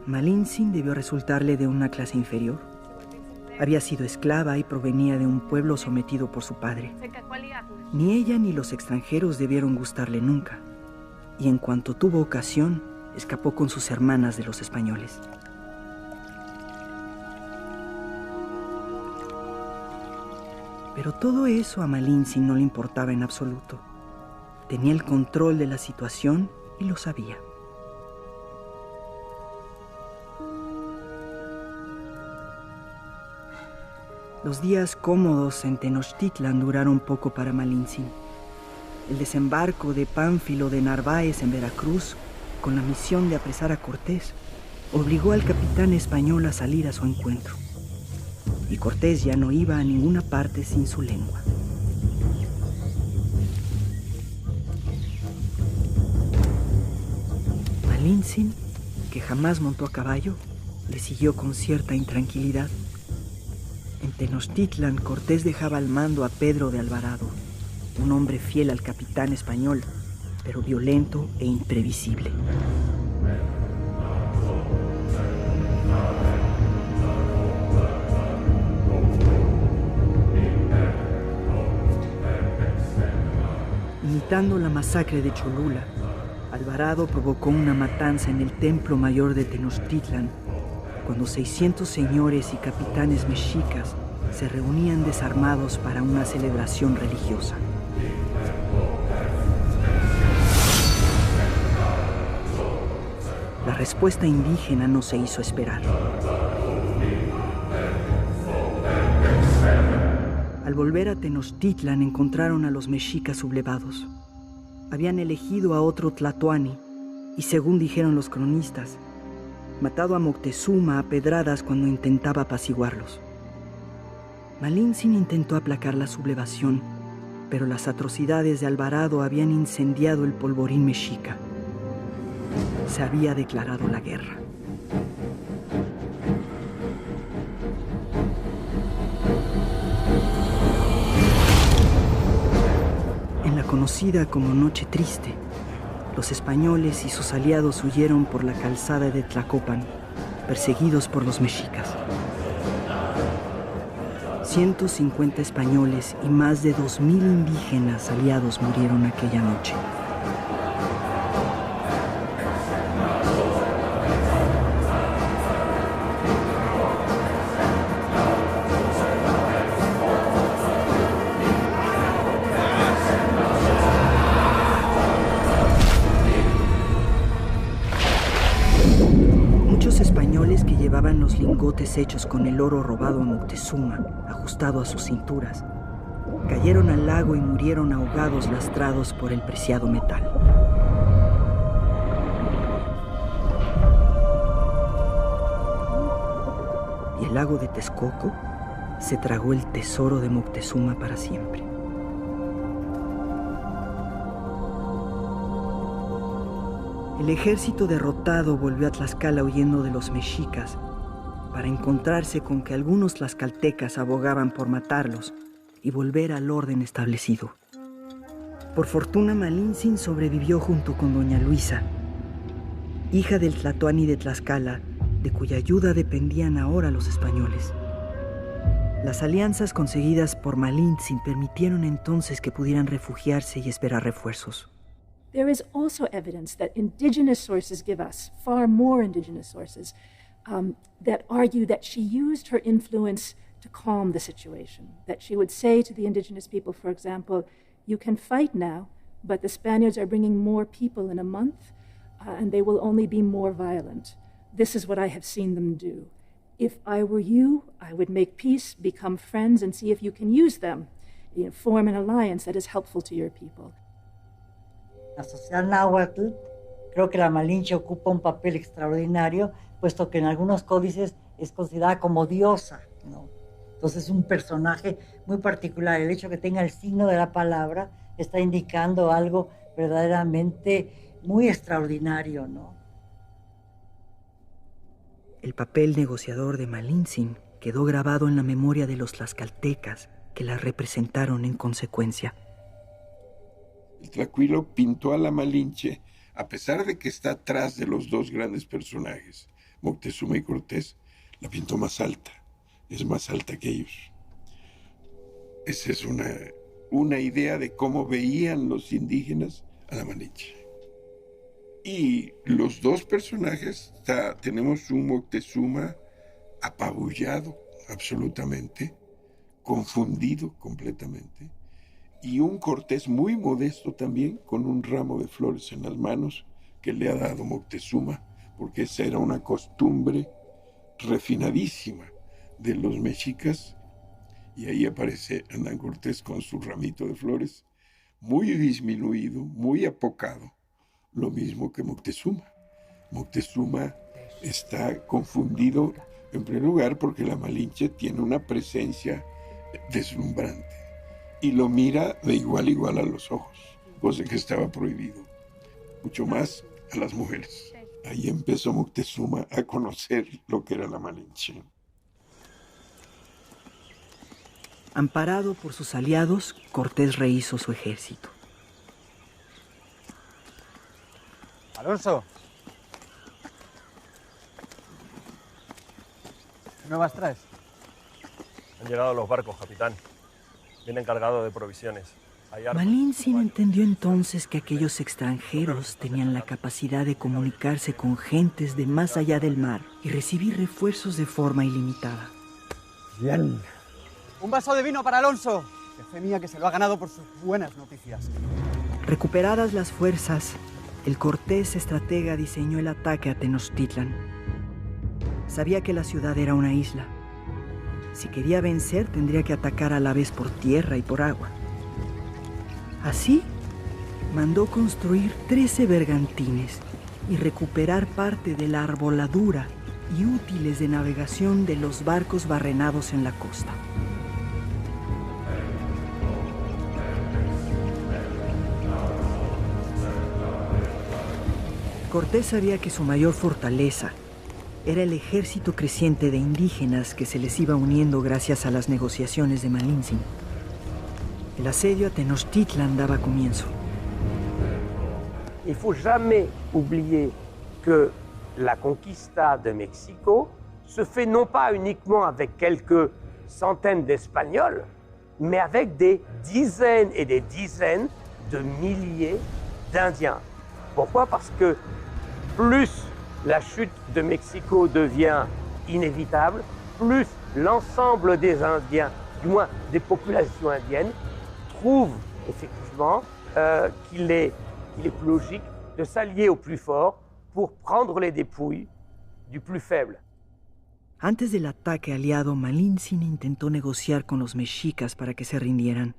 Malintzin debió resultarle de una clase inferior. Había sido esclava y provenía de un pueblo sometido por su padre. Ni ella ni los extranjeros debieron gustarle nunca. Y en cuanto tuvo ocasión, escapó con sus hermanas de los españoles. Pero todo eso a Malintzin no le importaba en absoluto. Tenía el control de la situación y lo sabía. Los días cómodos en Tenochtitlan duraron poco para Malintzin. El desembarco de Pánfilo de Narváez en Veracruz, con la misión de apresar a Cortés, obligó al capitán español a salir a su encuentro. Y Cortés ya no iba a ninguna parte sin su lengua. Malintzin, que jamás montó a caballo, le siguió con cierta intranquilidad. En Tenochtitlan, Cortés dejaba al mando a Pedro de Alvarado, un hombre fiel al capitán español, pero violento e imprevisible. Imitando la masacre de Cholula, Alvarado provocó una matanza en el templo mayor de Tenochtitlan, cuando 600 señores y capitanes mexicas se reunían desarmados para una celebración religiosa. La respuesta indígena no se hizo esperar. Al volver a Tenochtitlan encontraron a los mexicas sublevados. Habían elegido a otro tlatoani y, según dijeron los cronistas, matado a Moctezuma a pedradas cuando intentaba apaciguarlos. Malintzin intentó aplacar la sublevación, pero las atrocidades de Alvarado habían incendiado el polvorín mexica. Se había declarado la guerra. En la conocida como Noche Triste, los españoles y sus aliados huyeron por la calzada de Tlacopan, perseguidos por los mexicas. 150 españoles y más de 2,000 indígenas aliados murieron aquella noche. Llevaban los lingotes hechos con el oro robado a Moctezuma, ajustado a sus cinturas. cayeron al lago y murieron ahogados lastrados por el preciado metal. Y el lago de Texcoco se tragó el tesoro de Moctezuma para siempre. El ejército derrotado volvió a Tlaxcala huyendo de los mexicas para encontrarse con que algunos tlaxcaltecas abogaban por matarlos y volver al orden establecido. Por fortuna, Malintzin sobrevivió junto con doña Luisa, hija del tlatoani de Tlaxcala, de cuya ayuda dependían ahora los españoles. Las alianzas conseguidas por Malintzin permitieron entonces que pudieran refugiarse y esperar refuerzos. There is also evidence that indigenous sources give us, far more indigenous sources, that argue that she used her influence to calm the situation. That she would say to the indigenous people, for example, you can fight now, but the Spaniards are bringing more people in a month, and they will only be more violent. This is what I have seen them do. If I were you, I would make peace, become friends, and see if you can use them. Form an alliance that is helpful to your people. La sociedad náhuatl, creo que la Malinche ocupa un papel extraordinario, puesto que en algunos códices es considerada como diosa, ¿no? Entonces es un personaje muy particular. El hecho de que tenga el signo de la palabra está indicando algo verdaderamente muy extraordinario, ¿no? El papel negociador de Malintzin quedó grabado en la memoria de los tlaxcaltecas, que la representaron en consecuencia. El Tlacuilo pintó a la Malinche, a pesar de que está atrás de los dos grandes personajes, Moctezuma y Cortés, la pintó más alta, es más alta que ellos. Esa es una idea de cómo veían los indígenas a la Malinche. Y los dos personajes, tenemos un Moctezuma apabullado absolutamente, confundido completamente, y un Cortés muy modesto también, con un ramo de flores en las manos que le ha dado Moctezuma, porque esa era una costumbre refinadísima de los mexicas, y ahí aparece Hernán Cortés con su ramito de flores, muy disminuido, muy apocado, lo mismo que Moctezuma. Moctezuma está confundido, en primer lugar, porque la Malinche tiene una presencia deslumbrante, y lo mira de igual a igual a los ojos, cosa que estaba prohibido, mucho más a las mujeres. Ahí empezó Moctezuma a conocer lo que era la Malinche. Amparado por sus aliados, Cortés rehizo su ejército. Alonso. ¿Qué nuevas traes? Han llegado los barcos, capitán. Vienen cargados de provisiones. Malintzin entendió entonces que aquellos extranjeros tenían la capacidad de comunicarse con gentes de más allá del mar y recibir refuerzos de forma ilimitada. Bien. Un vaso de vino para Alonso. Que fe mía que se lo ha ganado por sus buenas noticias. Recuperadas las fuerzas, el Cortés estratega diseñó el ataque a Tenochtitlan. Sabía que la ciudad era una isla. Si quería vencer, tendría que atacar a la vez por tierra y por agua. Así, mandó construir 13 bergantines y recuperar parte de la arboladura y útiles de navegación de los barcos barrenados en la costa. Cortés sabía que su mayor fortaleza era el ejército creciente de indígenas que se les iba uniendo gracias a las negociaciones de Malintzin. El asedio a Tenochtitlan daba comienzo. Il ne faut jamais oublier que la conquista de Mexico se fait non pas uniquement avec quelques centaines d'Espagnols, mais avec des dizaines et des dizaines de milliers d'Indiens. Pourquoi? Parce que plus la chute de Mexico devient inévitable, plus l'ensemble des Indiens, du moins des populations indiennes, trouvent effectivement qu'il est plus logique de s'allier au plus fort pour prendre les dépouilles du plus faible. Antes del ataque aliado, Malintzin intentó negociar con los mexicas para que se rindieran.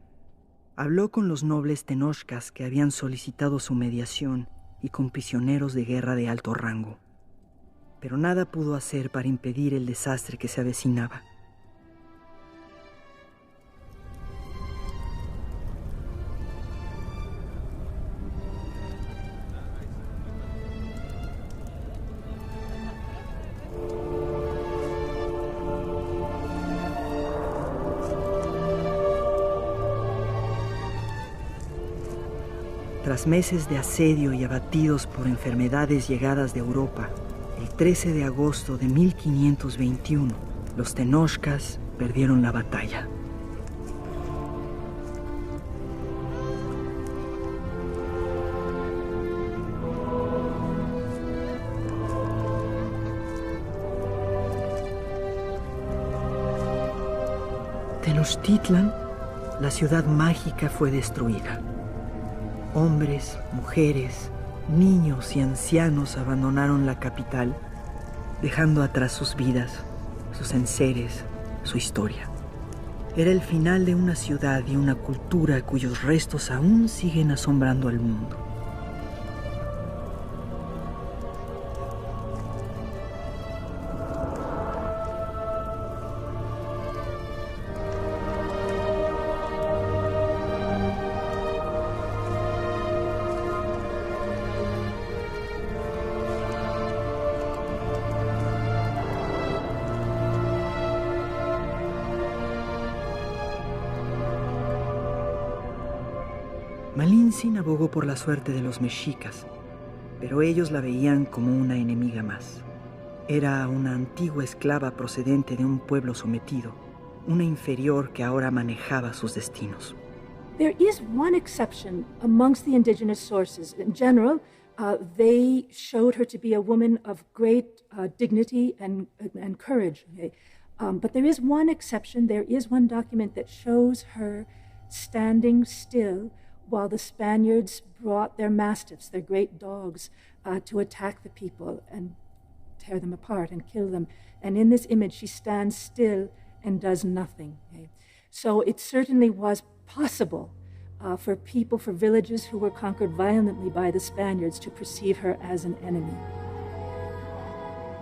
Habló con los nobles tenochcas que habían solicitado su mediación y con prisioneros de guerra de alto rango. Pero nada pudo hacer para impedir el desastre que se avecinaba. Tras meses de asedio y abatidos por enfermedades llegadas de Europa, el 13 de agosto de 1521, los tenochcas perdieron la batalla. Tenochtitlan, la ciudad mágica, fue destruida. Hombres, mujeres, niños y ancianos abandonaron la capital, dejando atrás sus vidas, sus enseres, su historia. Era el final de una ciudad y una cultura cuyos restos aún siguen asombrando al mundo. Malintzin abogó por la suerte de los mexicas, pero ellos la veían como una enemiga más. Era una antigua esclava procedente de un pueblo sometido, una inferior que ahora manejaba sus destinos. There is one exception amongst the indigenous sources. In general, they showed her to be a woman of great dignity and courage. Okay? But there is one exception. There is one document that shows her standing still while the Spaniards brought their mastiffs, their great dogs, to attack the people and tear them apart and kill them. And in this image, she stands still and does nothing. Okay? So it certainly was possible for people, for villages who were conquered violently by the Spaniards to perceive her as an enemy.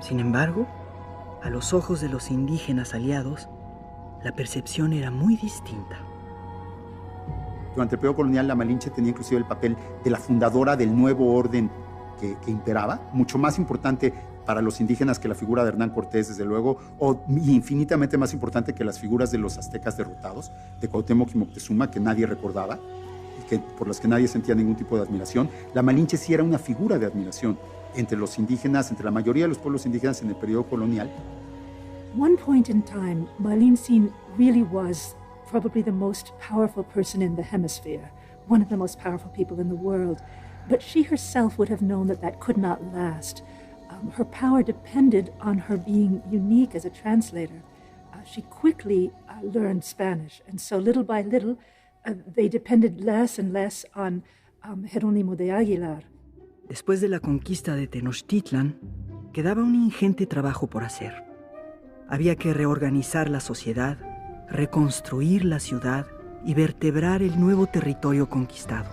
Sin embargo, a los ojos de los indígenas aliados, la percepción era muy distinta. Durante el periodo colonial, la Malinche tenía inclusive el papel de la fundadora del nuevo orden que imperaba, mucho más importante para los indígenas que la figura de Hernán Cortés, desde luego, o infinitamente más importante que las figuras de los aztecas derrotados, de Cuauhtémoc y Moctezuma, que nadie recordaba y por las que nadie sentía ningún tipo de admiración. La Malinche sí era una figura de admiración entre los indígenas, entre la mayoría de los pueblos indígenas en el periodo colonial. One point in time, Malintzin really was probably the most powerful person in the hemisphere, one of the most powerful people in the world. But she herself would have known that that could not last. Her power depended on her being unique as a translator. She quickly learned Spanish, and so little by little, they depended less and less on Jerónimo de Aguilar. Después de la conquista de Tenochtitlan, quedaba un ingente trabajo por hacer. Había que reorganizar la sociedad, reconstruir la ciudad y vertebrar el nuevo territorio conquistado.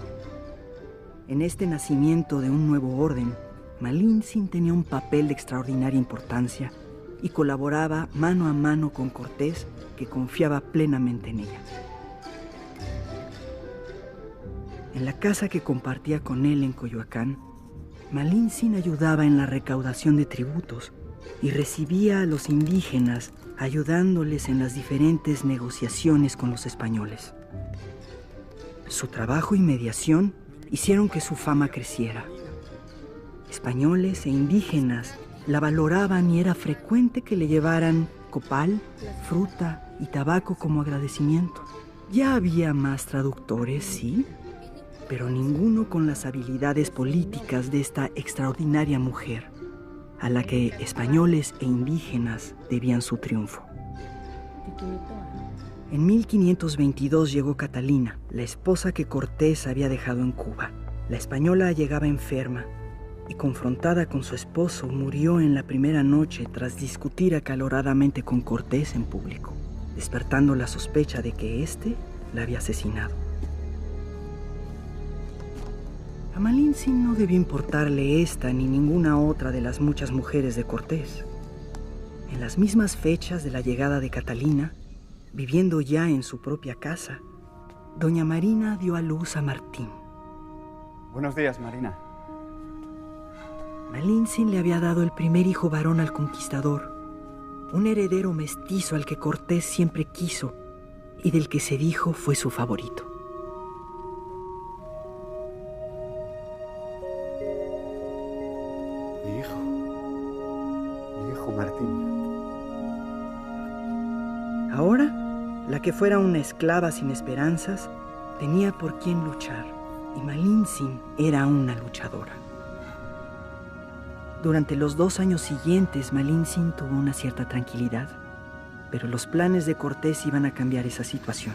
En este nacimiento de un nuevo orden, Malintzin tenía un papel de extraordinaria importancia y colaboraba mano a mano con Cortés, que confiaba plenamente en ella. En la casa que compartía con él en Coyoacán, Malintzin ayudaba en la recaudación de tributos y recibía a los indígenas ayudándoles en las diferentes negociaciones con los españoles. Su trabajo y mediación hicieron que su fama creciera. Españoles e indígenas la valoraban y era frecuente que le llevaran copal, fruta y tabaco como agradecimiento. Ya había más traductores, sí, pero ninguno con las habilidades políticas de esta extraordinaria mujer, a la que españoles e indígenas debían su triunfo. En 1522 llegó Catalina, la esposa que Cortés había dejado en Cuba. La española llegaba enferma y, confrontada con su esposo, murió en la primera noche tras discutir acaloradamente con Cortés en público, despertando la sospecha de que éste la había asesinado. A Malintzin no debió importarle esta ni ninguna otra de las muchas mujeres de Cortés. En las mismas fechas de la llegada de Catalina, viviendo ya en su propia casa, doña Marina dio a luz a Martín. Buenos días, Marina. Malintzin le había dado el primer hijo varón al conquistador, un heredero mestizo al que Cortés siempre quiso y del que se dijo fue su favorito. Mi hijo Martín. Ahora, la que fuera una esclava sin esperanzas, tenía por quién luchar, y Malintzin era una luchadora. Durante los 2 años siguientes, Malintzin tuvo una cierta tranquilidad, pero los planes de Cortés iban a cambiar esa situación.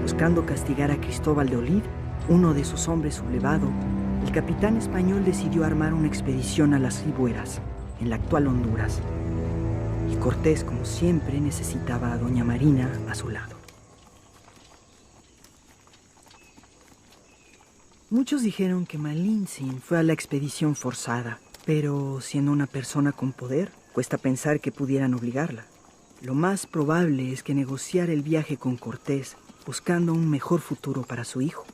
Buscando castigar a Cristóbal de Olid, uno de sus hombres sublevado, el capitán español decidió armar una expedición a las Ribueras, en la actual Honduras. Y Cortés, como siempre, necesitaba a doña Marina a su lado. Muchos dijeron que Malintzin fue a la expedición forzada, pero siendo una persona con poder, cuesta pensar que pudieran obligarla. Lo más probable es que negociara el viaje con Cortés, buscando un mejor futuro para su hijo.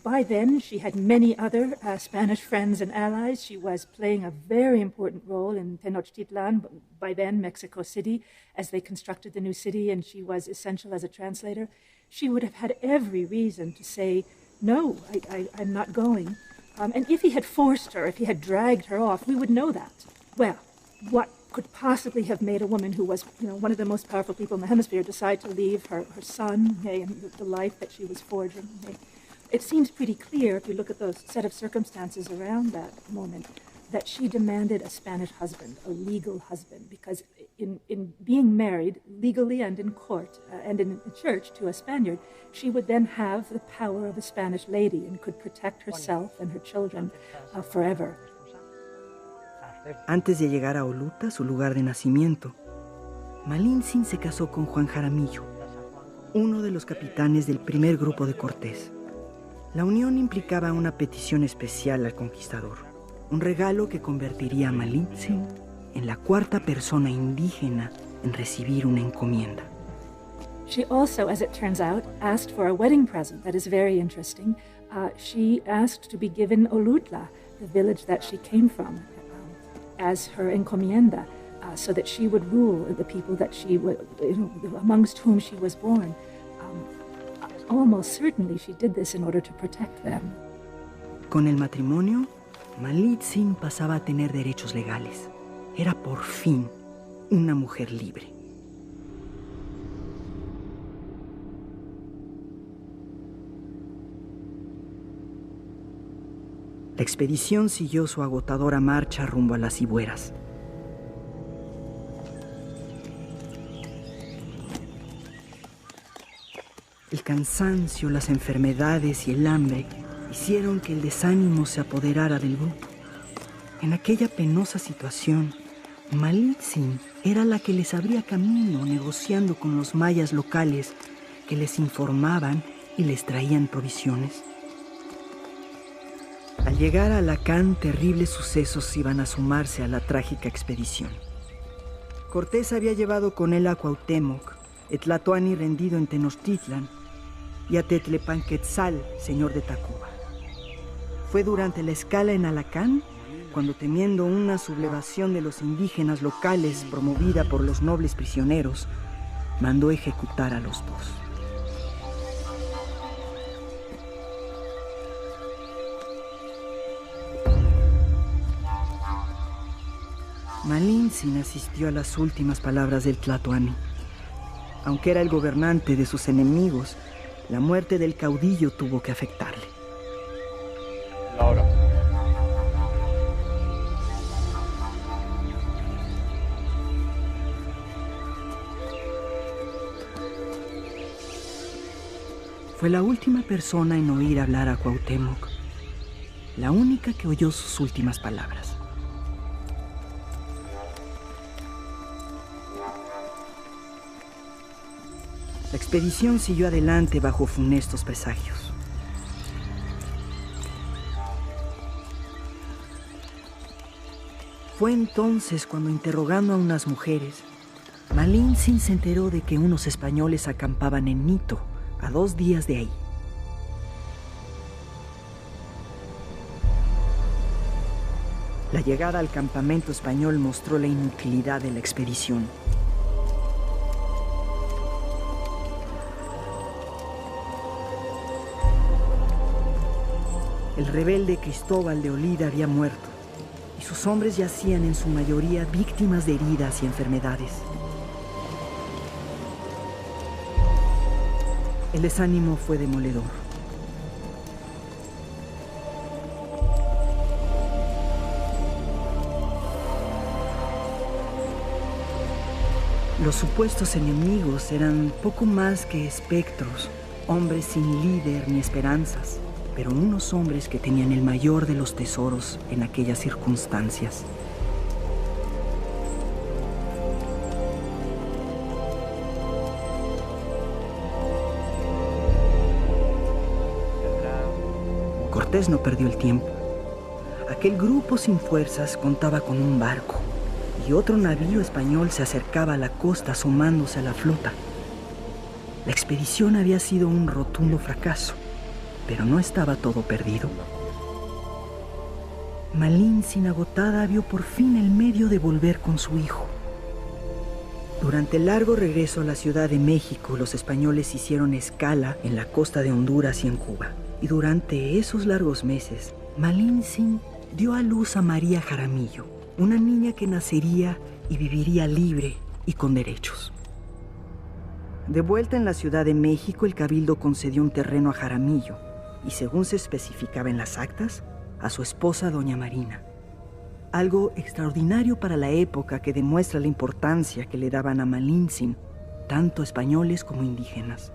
By then, she had many other Spanish friends and allies. She was playing a very important role in Tenochtitlan, by then Mexico City, as they constructed the new city, and she was essential as a translator. She would have had every reason to say, no, I'm not going. And if he had forced her, if he had dragged her off, we would know that. Well, what could possibly have made a woman who was, one of the most powerful people in the hemisphere decide to leave her son, and the life that she was forging? It seems pretty clear, if you look at the set of circumstances around that moment, that she demanded a Spanish husband, a legal husband, because in being married legally and in court and in the church to a Spaniard, she would then have the power of a Spanish lady and could protect herself and her children forever. Antes de llegar a Oluta, su lugar de nacimiento, Malintzin se casó con Juan Jaramillo, uno de los capitanes del primer grupo de Cortés. La unión implicaba una petición especial al conquistador, un regalo que convertiría a Malintzin en la 4ª persona indígena en recibir una encomienda. She also, as it turns out, asked for a wedding present that is very interesting. She asked to be given Olutla, the village that she came from, as her encomienda, so that she would rule the people that she would, amongst whom she was born. Almost certainly she did this in order to protect them. Con el matrimonio, Malintzin pasaba a tener derechos legales. Era por fin una mujer libre. La expedición siguió su agotadora marcha rumbo a las Ribueras. El cansancio, las enfermedades y el hambre hicieron que el desánimo se apoderara del grupo. En aquella penosa situación, Malintzin era la que les abría camino negociando con los mayas locales que les informaban y les traían provisiones. Al llegar a Alacán, terribles sucesos iban a sumarse a la trágica expedición. Cortés había llevado con él a Cuauhtémoc, Tlatoani rendido en Tenochtitlan, y a Tetlepanquetzal, señor de Tacuba. Fue durante la escala en Alacán cuando, temiendo una sublevación de los indígenas locales promovida por los nobles prisioneros, mandó ejecutar a los dos. Malintzin asistió a las últimas palabras del Tlatoani. Aunque era el gobernante de sus enemigos, la muerte del caudillo tuvo que afectarle. La hora. Fue la última persona en oír hablar a Cuauhtémoc, la única que oyó sus últimas palabras. La expedición siguió adelante bajo funestos presagios. Fue entonces cuando, interrogando a unas mujeres, Malintzin se enteró de que unos españoles acampaban en Nito, a 2 días de ahí. La llegada al campamento español mostró la inutilidad de la expedición. El rebelde Cristóbal de Olida había muerto, y sus hombres yacían en su mayoría víctimas de heridas y enfermedades. El desánimo fue demoledor. Los supuestos enemigos eran poco más que espectros, hombres sin líder ni esperanzas, pero unos hombres que tenían el mayor de los tesoros en aquellas circunstancias. Cortés no perdió el tiempo. Aquel grupo sin fuerzas contaba con un barco, y otro navío español se acercaba a la costa sumándose a la flota. La expedición había sido un rotundo fracaso, pero no estaba todo perdido. Malintzin, agotada, vio por fin el medio de volver con su hijo. Durante el largo regreso a la Ciudad de México, los españoles hicieron escala en la costa de Honduras y en Cuba. Y durante esos largos meses, Malintzin dio a luz a María Jaramillo, una niña que nacería y viviría libre y con derechos. De vuelta en la Ciudad de México, el Cabildo concedió un terreno a Jaramillo y, según se especificaba en las actas, a su esposa doña Marina. Algo extraordinario para la época que demuestra la importancia que le daban a Malintzin, tanto españoles como indígenas.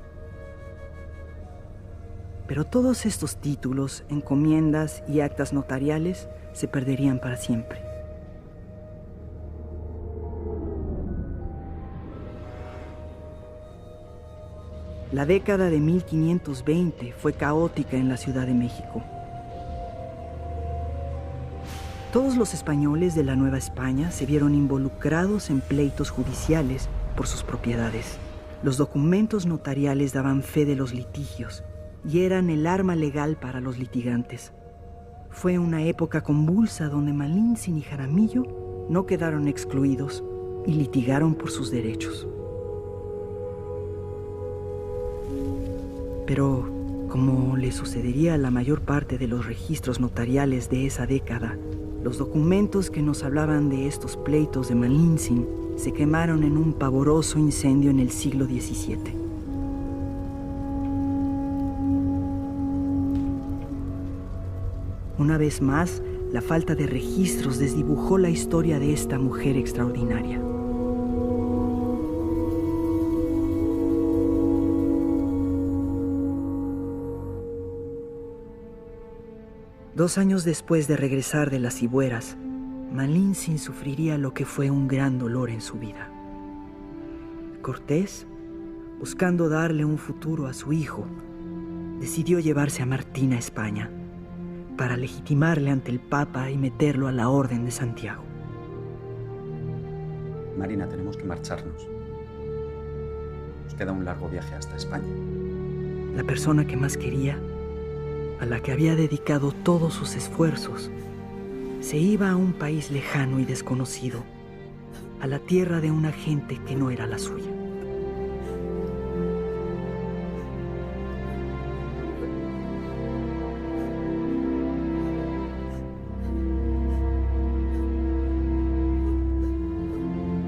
Pero todos estos títulos, encomiendas y actas notariales se perderían para siempre. La década de 1520 fue caótica en la Ciudad de México. Todos los españoles de la Nueva España se vieron involucrados en pleitos judiciales por sus propiedades. Los documentos notariales daban fe de los litigios y eran el arma legal para los litigantes. Fue una época convulsa donde Malintzin y Jaramillo no quedaron excluidos y litigaron por sus derechos. Pero, como le sucedería a la mayor parte de los registros notariales de esa década, los documentos que nos hablaban de estos pleitos de Malintzin se quemaron en un pavoroso incendio en el siglo XVII. Una vez más, la falta de registros desdibujó la historia de esta mujer extraordinaria. Dos años después de regresar de las Cibueras, Malintzin sufriría lo que fue un gran dolor en su vida. Cortés, buscando darle un futuro a su hijo, decidió llevarse a Martín a España para legitimarle ante el Papa y meterlo a la Orden de Santiago. Marina, tenemos que marcharnos. Nos queda un largo viaje hasta España. La persona que más quería, a la que había dedicado todos sus esfuerzos, se iba a un país lejano y desconocido, a la tierra de una gente que no era la suya.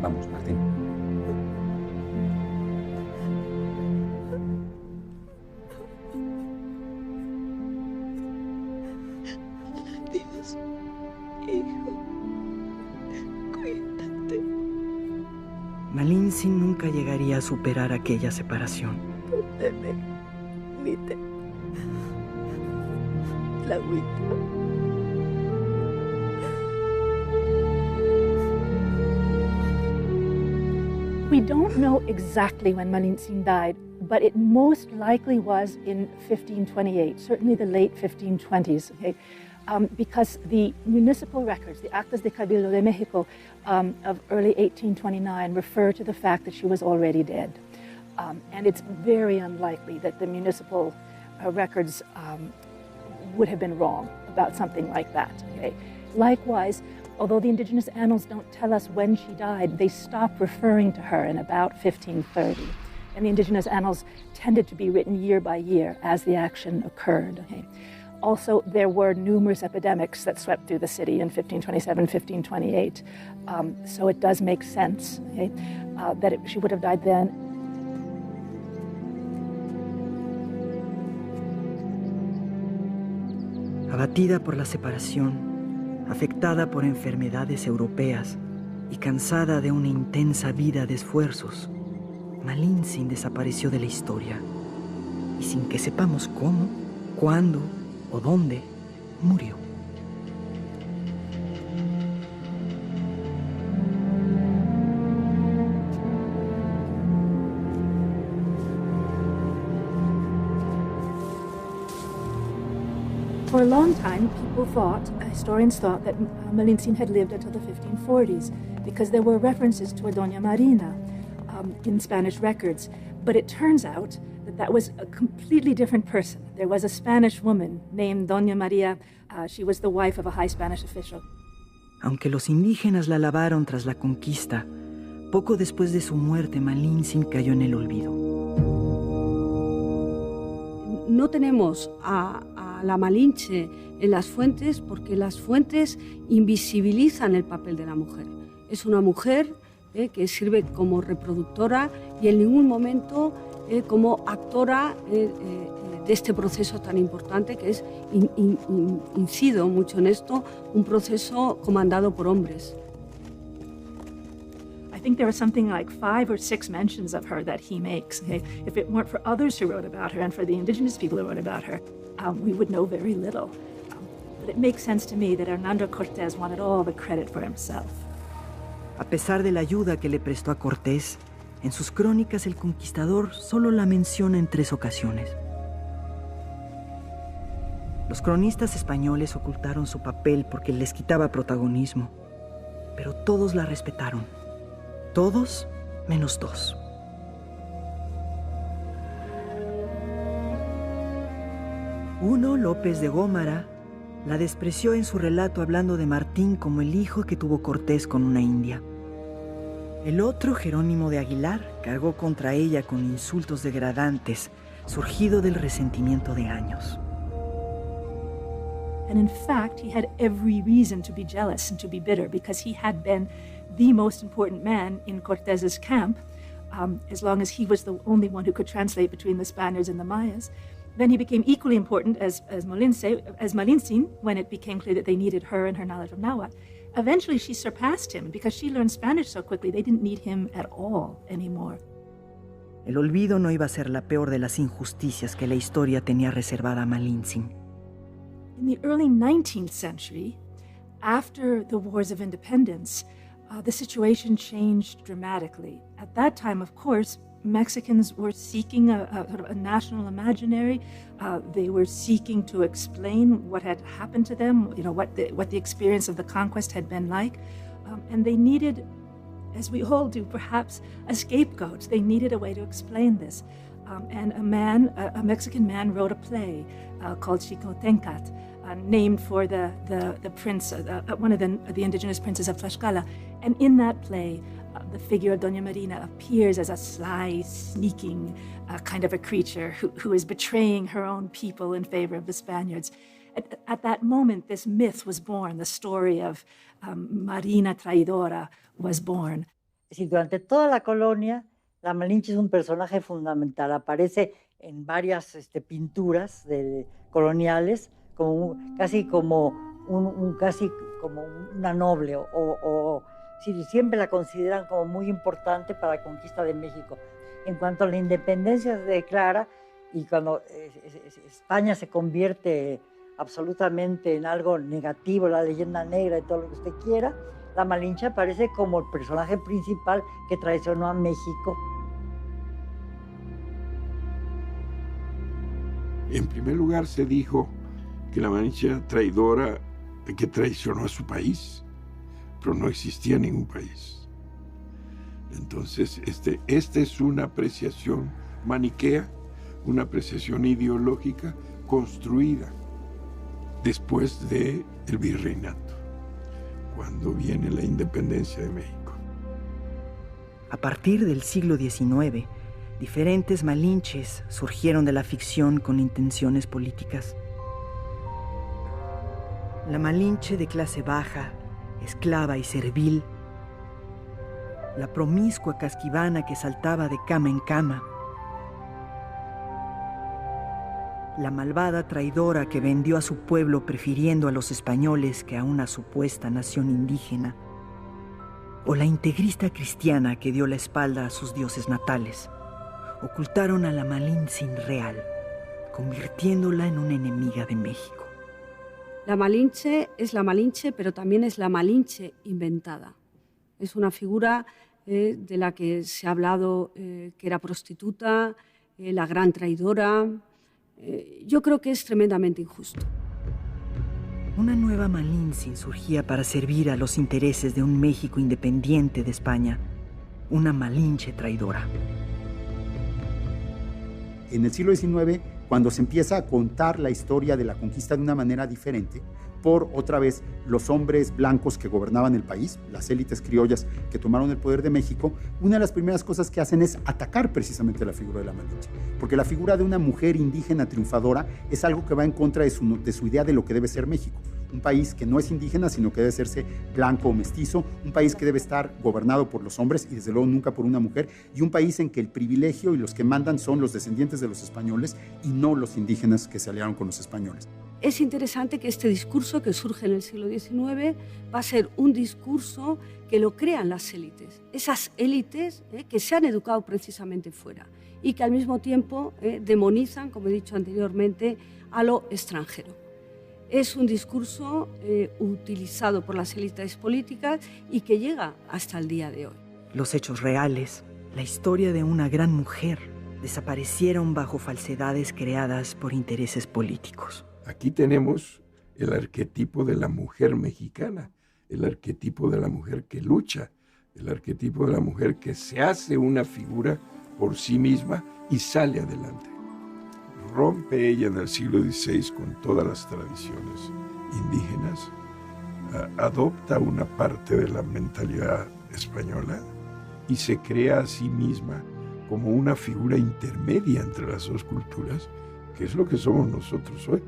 Vamos, Martín. Dios, hijo, cuídate. Malintzin nunca llegaría a superar aquella separación. Deme, mite, la agüita. We don't know exactly when Malintzin died, but it most likely was in 1528, certainly the late 1520s. Okay? because the municipal records, the Actas de Cabildo de Mexico of early 1829 refer to the fact that she was already dead. And it's very unlikely that the municipal records would have been wrong about something like that. Okay? Likewise, although the indigenous annals don't tell us when she died, they stopped referring to her in about 1530. And the indigenous annals tended to be written year by year as the action occurred. Okay? Also, there were numerous epidemics that swept through the city in 1527, 1528. So it does make sense, okay, that she would have died then. Abatida por la separación, afectada por enfermedades europeas y cansada de una intensa vida de esfuerzos, Malintzin desapareció de la historia y sin que sepamos cómo, cuándo o dónde, murió. For a long time, historians thought that Malintzin had lived until the 1540s because there were references to a Doña Marina in Spanish records. But it turns out that was a completely different person. There was a Spanish woman named Doña María. She was the wife of a high Spanish official. Aunque los indígenas la alabaron tras la conquista, poco después de su muerte, Malintzin cayó en el olvido. No tenemos a la Malinche en las fuentes porque las fuentes invisibilizan el papel de la mujer. Es una mujer que sirve como reproductora y en ningún momento como actora de este proceso tan importante que es, incido mucho en esto, un proceso comandado por hombres. I think there are something like 5 or 6 mentions of her that he makes. Okay? If it weren't for others who wrote about her and for the indigenous people who wrote about her, we would know very little. But it makes sense to me that Hernando Cortés wanted all the credit for himself. A pesar de la ayuda que le prestó a Cortés, en sus crónicas el conquistador solo la menciona en 3 ocasiones. Los cronistas españoles ocultaron su papel porque les quitaba protagonismo, pero todos la respetaron. Todos menos 2. Uno, López de Gómara, la despreció en su relato hablando de Martín como el hijo que tuvo Cortés con una india. El otro, Jerónimo de Aguilar, cargó contra ella con insultos degradantes, surgido del resentimiento de años. And in fact, he had every reason to be jealous and to be bitter because he had been the most important man in Cortés's camp, as long as he was the only one who could translate between the Spaniards and the Mayas. Then he became equally important as Malintzin when it became clear that they needed her and her knowledge of Nahuatl. Eventually, she surpassed him because she learned Spanish so quickly they didn't need him at all anymore. El olvido no iba a ser la peor de las injusticias que la historia tenía reservada a Malintzin. In the early 19th century, after the Wars of Independence, the situation changed dramatically. At that time, of course, Mexicans were seeking a sort of a national imaginary. They were seeking to explain what had happened to them, you know, what the experience of the conquest had been like. And they needed, as we all do, perhaps a scapegoat. They needed a way to explain this. And a Mexican man wrote a play called Xicotencat, named for the prince, one of the indigenous princes of Tlaxcala. And in that play, the figure of Doña Marina appears as a sly, sneaking kind of a creature who is betraying her own people in favor of the Spaniards. At that moment, this myth was born. The story of Marina Traidora was born. Es decir, durante toda la colonia, la Malinche es un personaje fundamental. Aparece en varias pinturas coloniales, casi como una noble o siempre la consideran como muy importante para la conquista de México. En cuanto a la independencia se declara y cuando España se convierte absolutamente en algo negativo, la leyenda negra y todo lo que usted quiera, la Malinche aparece como el personaje principal que traicionó a México. En primer lugar se dijo que la Malinche traidora, que traicionó a su país, pero no existía ningún país. Entonces, esta es una apreciación maniquea, una apreciación ideológica construida después del virreinato, cuando viene la independencia de México. A partir del siglo XIX, diferentes malinches surgieron de la ficción con intenciones políticas. La malinche de clase baja, esclava y servil, la promiscua casquivana que saltaba de cama en cama, la malvada traidora que vendió a su pueblo prefiriendo a los españoles que a una supuesta nación indígena, o la integrista cristiana que dio la espalda a sus dioses natales, ocultaron a la Malintzin real, convirtiéndola en una enemiga de México. La Malinche es la Malinche, pero también es la Malinche inventada. Es una figura de la que se ha hablado que era prostituta, la gran traidora. Yo creo que es tremendamente injusto. Una nueva Malintzin surgía para servir a los intereses de un México independiente de España, una Malinche traidora. En el siglo XIX, cuando se empieza a contar la historia de la conquista de una manera diferente, por otra vez los hombres blancos que gobernaban el país, las élites criollas que tomaron el poder de México, una de las primeras cosas que hacen es atacar precisamente la figura de la Malinche, porque la figura de una mujer indígena triunfadora es algo que va en contra de su idea de lo que debe ser México. Un país que no es indígena, sino que debe serse blanco o mestizo, un país que debe estar gobernado por los hombres y desde luego nunca por una mujer, y un país en que el privilegio y los que mandan son los descendientes de los españoles y no los indígenas que se aliaron con los españoles. Es interesante que este discurso que surge en el siglo XIX va a ser un discurso que lo crean las élites, esas élites que se han educado precisamente fuera y que al mismo tiempo demonizan, como he dicho anteriormente, a lo extranjero. Es un discurso utilizado por las élites políticas y que llega hasta el día de hoy. Los hechos reales, la historia de una gran mujer, desaparecieron bajo falsedades creadas por intereses políticos. Aquí tenemos el arquetipo de la mujer mexicana, el arquetipo de la mujer que lucha, el arquetipo de la mujer que se hace una figura por sí misma y sale adelante. Rompe ella en el siglo XVI con todas las tradiciones indígenas, adopta una parte de la mentalidad española y se crea a sí misma como una figura intermedia entre las dos culturas, que es lo que somos nosotros hoy.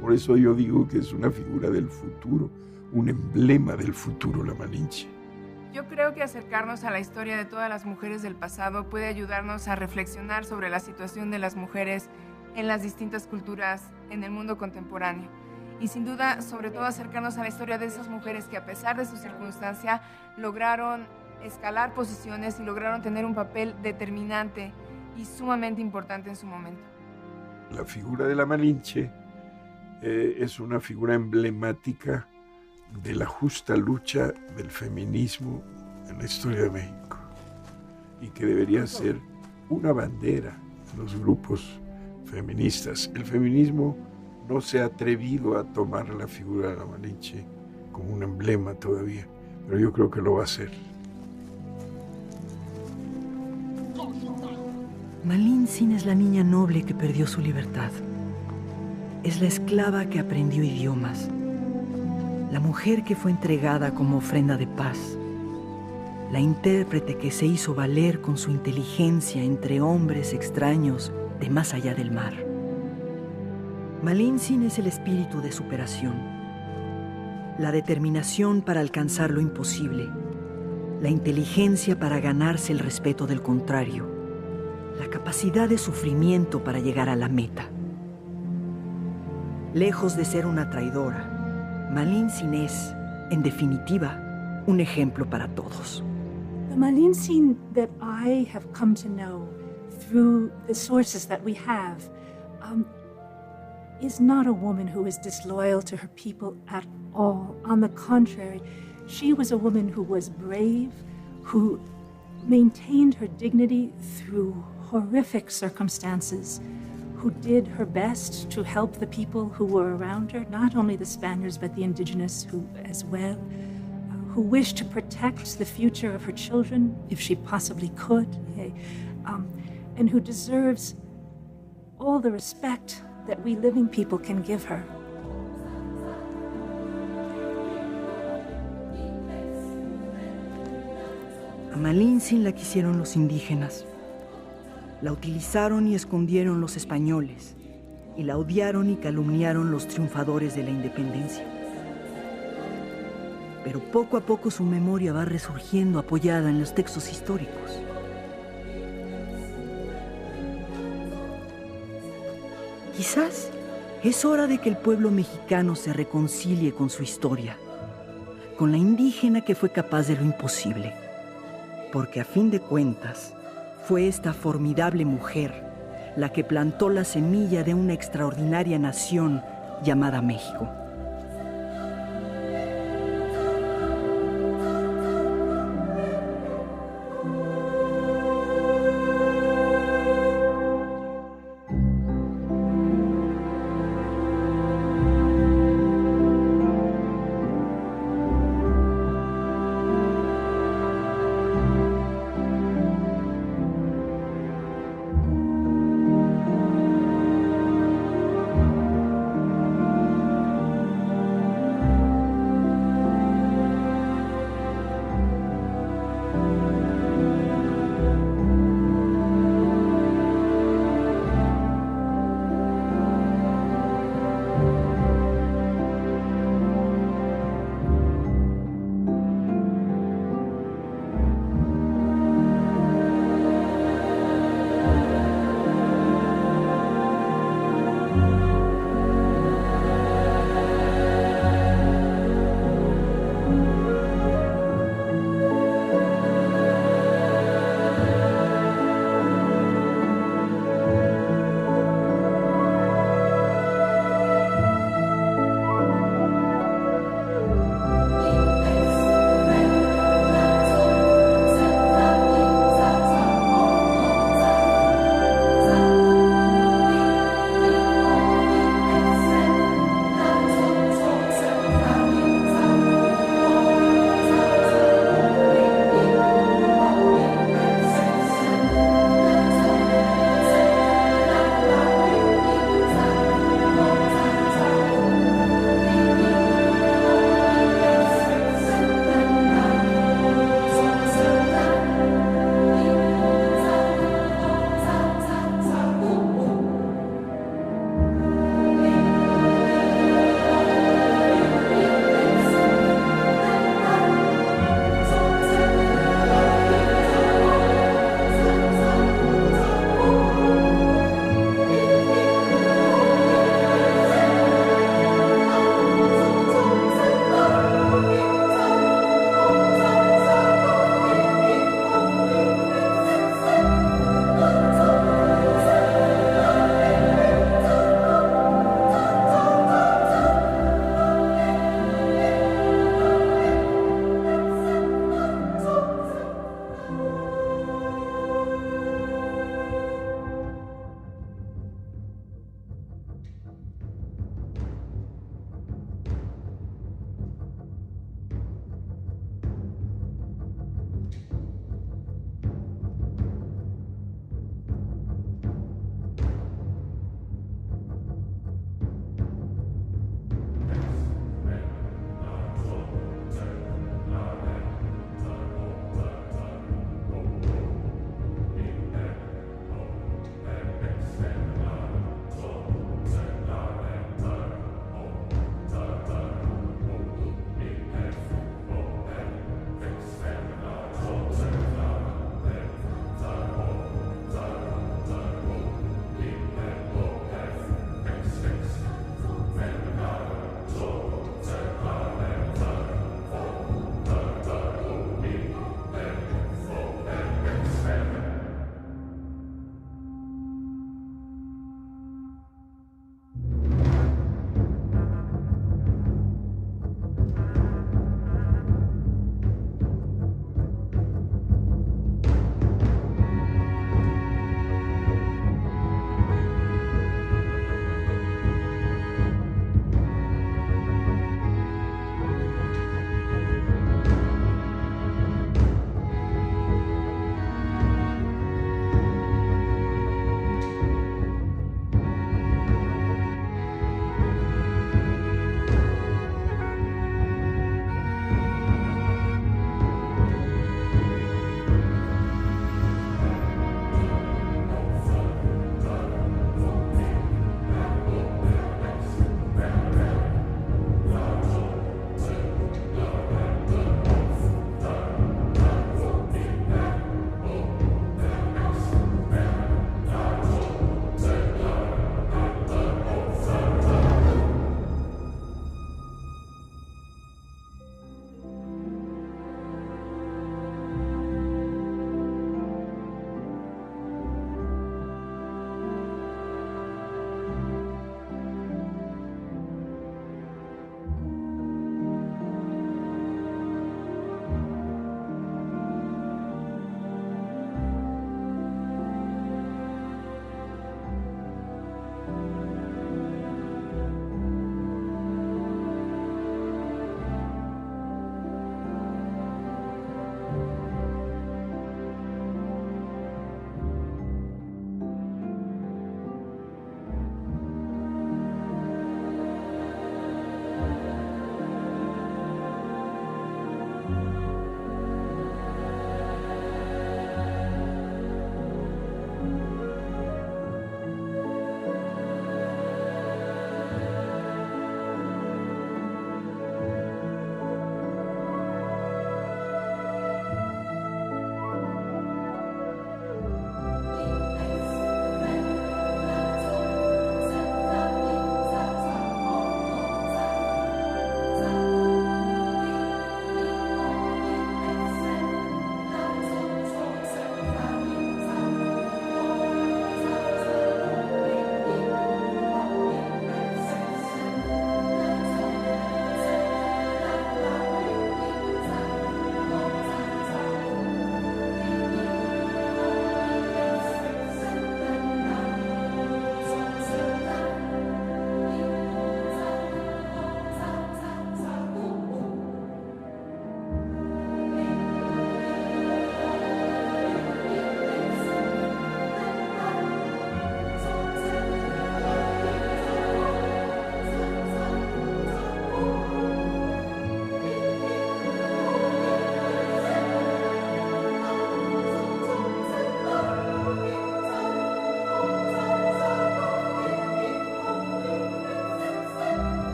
Por eso yo digo que es una figura del futuro, un emblema del futuro, la Malinche. Yo creo que acercarnos a la historia de todas las mujeres del pasado puede ayudarnos a reflexionar sobre la situación de las mujeres en las distintas culturas en el mundo contemporáneo. Y sin duda, sobre todo, acercarnos a la historia de esas mujeres que a pesar de su circunstancia lograron escalar posiciones y lograron tener un papel determinante y sumamente importante en su momento. La figura de la Malinche es una figura emblemática de la justa lucha del feminismo en la historia de México y que debería ser una bandera en los grupos feministas. El feminismo no se ha atrevido a tomar la figura de la Malinche como un emblema todavía, pero yo creo que lo va a hacer. Malintzin es la niña noble que perdió su libertad. Es la esclava que aprendió idiomas. La mujer que fue entregada como ofrenda de paz. La intérprete que se hizo valer con su inteligencia entre hombres extraños de más allá del mar. Malintzin es el espíritu de superación. La determinación para alcanzar lo imposible. La inteligencia para ganarse el respeto del contrario. La capacidad de sufrimiento para llegar a la meta. Lejos de ser una traidora, Malintzin es, en definitiva, un ejemplo para todos. The Malintzin that I have come to know through the sources that we have is not a woman who is disloyal to her people at all. On the contrary, she was a woman who was brave, who maintained her dignity through horrific circumstances, who did her best to help the people who were around her, not only the Spaniards, but the indigenous who as well, who wished to protect the future of her children, if she possibly could, and who deserves all the respect that we living people can give her. A Malintzin la quisieron los indígenas. La utilizaron y escondieron los españoles, y la odiaron y calumniaron los triunfadores de la independencia. Pero poco a poco su memoria va resurgiendo apoyada en los textos históricos. Quizás es hora de que el pueblo mexicano se reconcilie con su historia, con la indígena que fue capaz de lo imposible, porque a fin de cuentas fue esta formidable mujer la que plantó la semilla de una extraordinaria nación llamada México.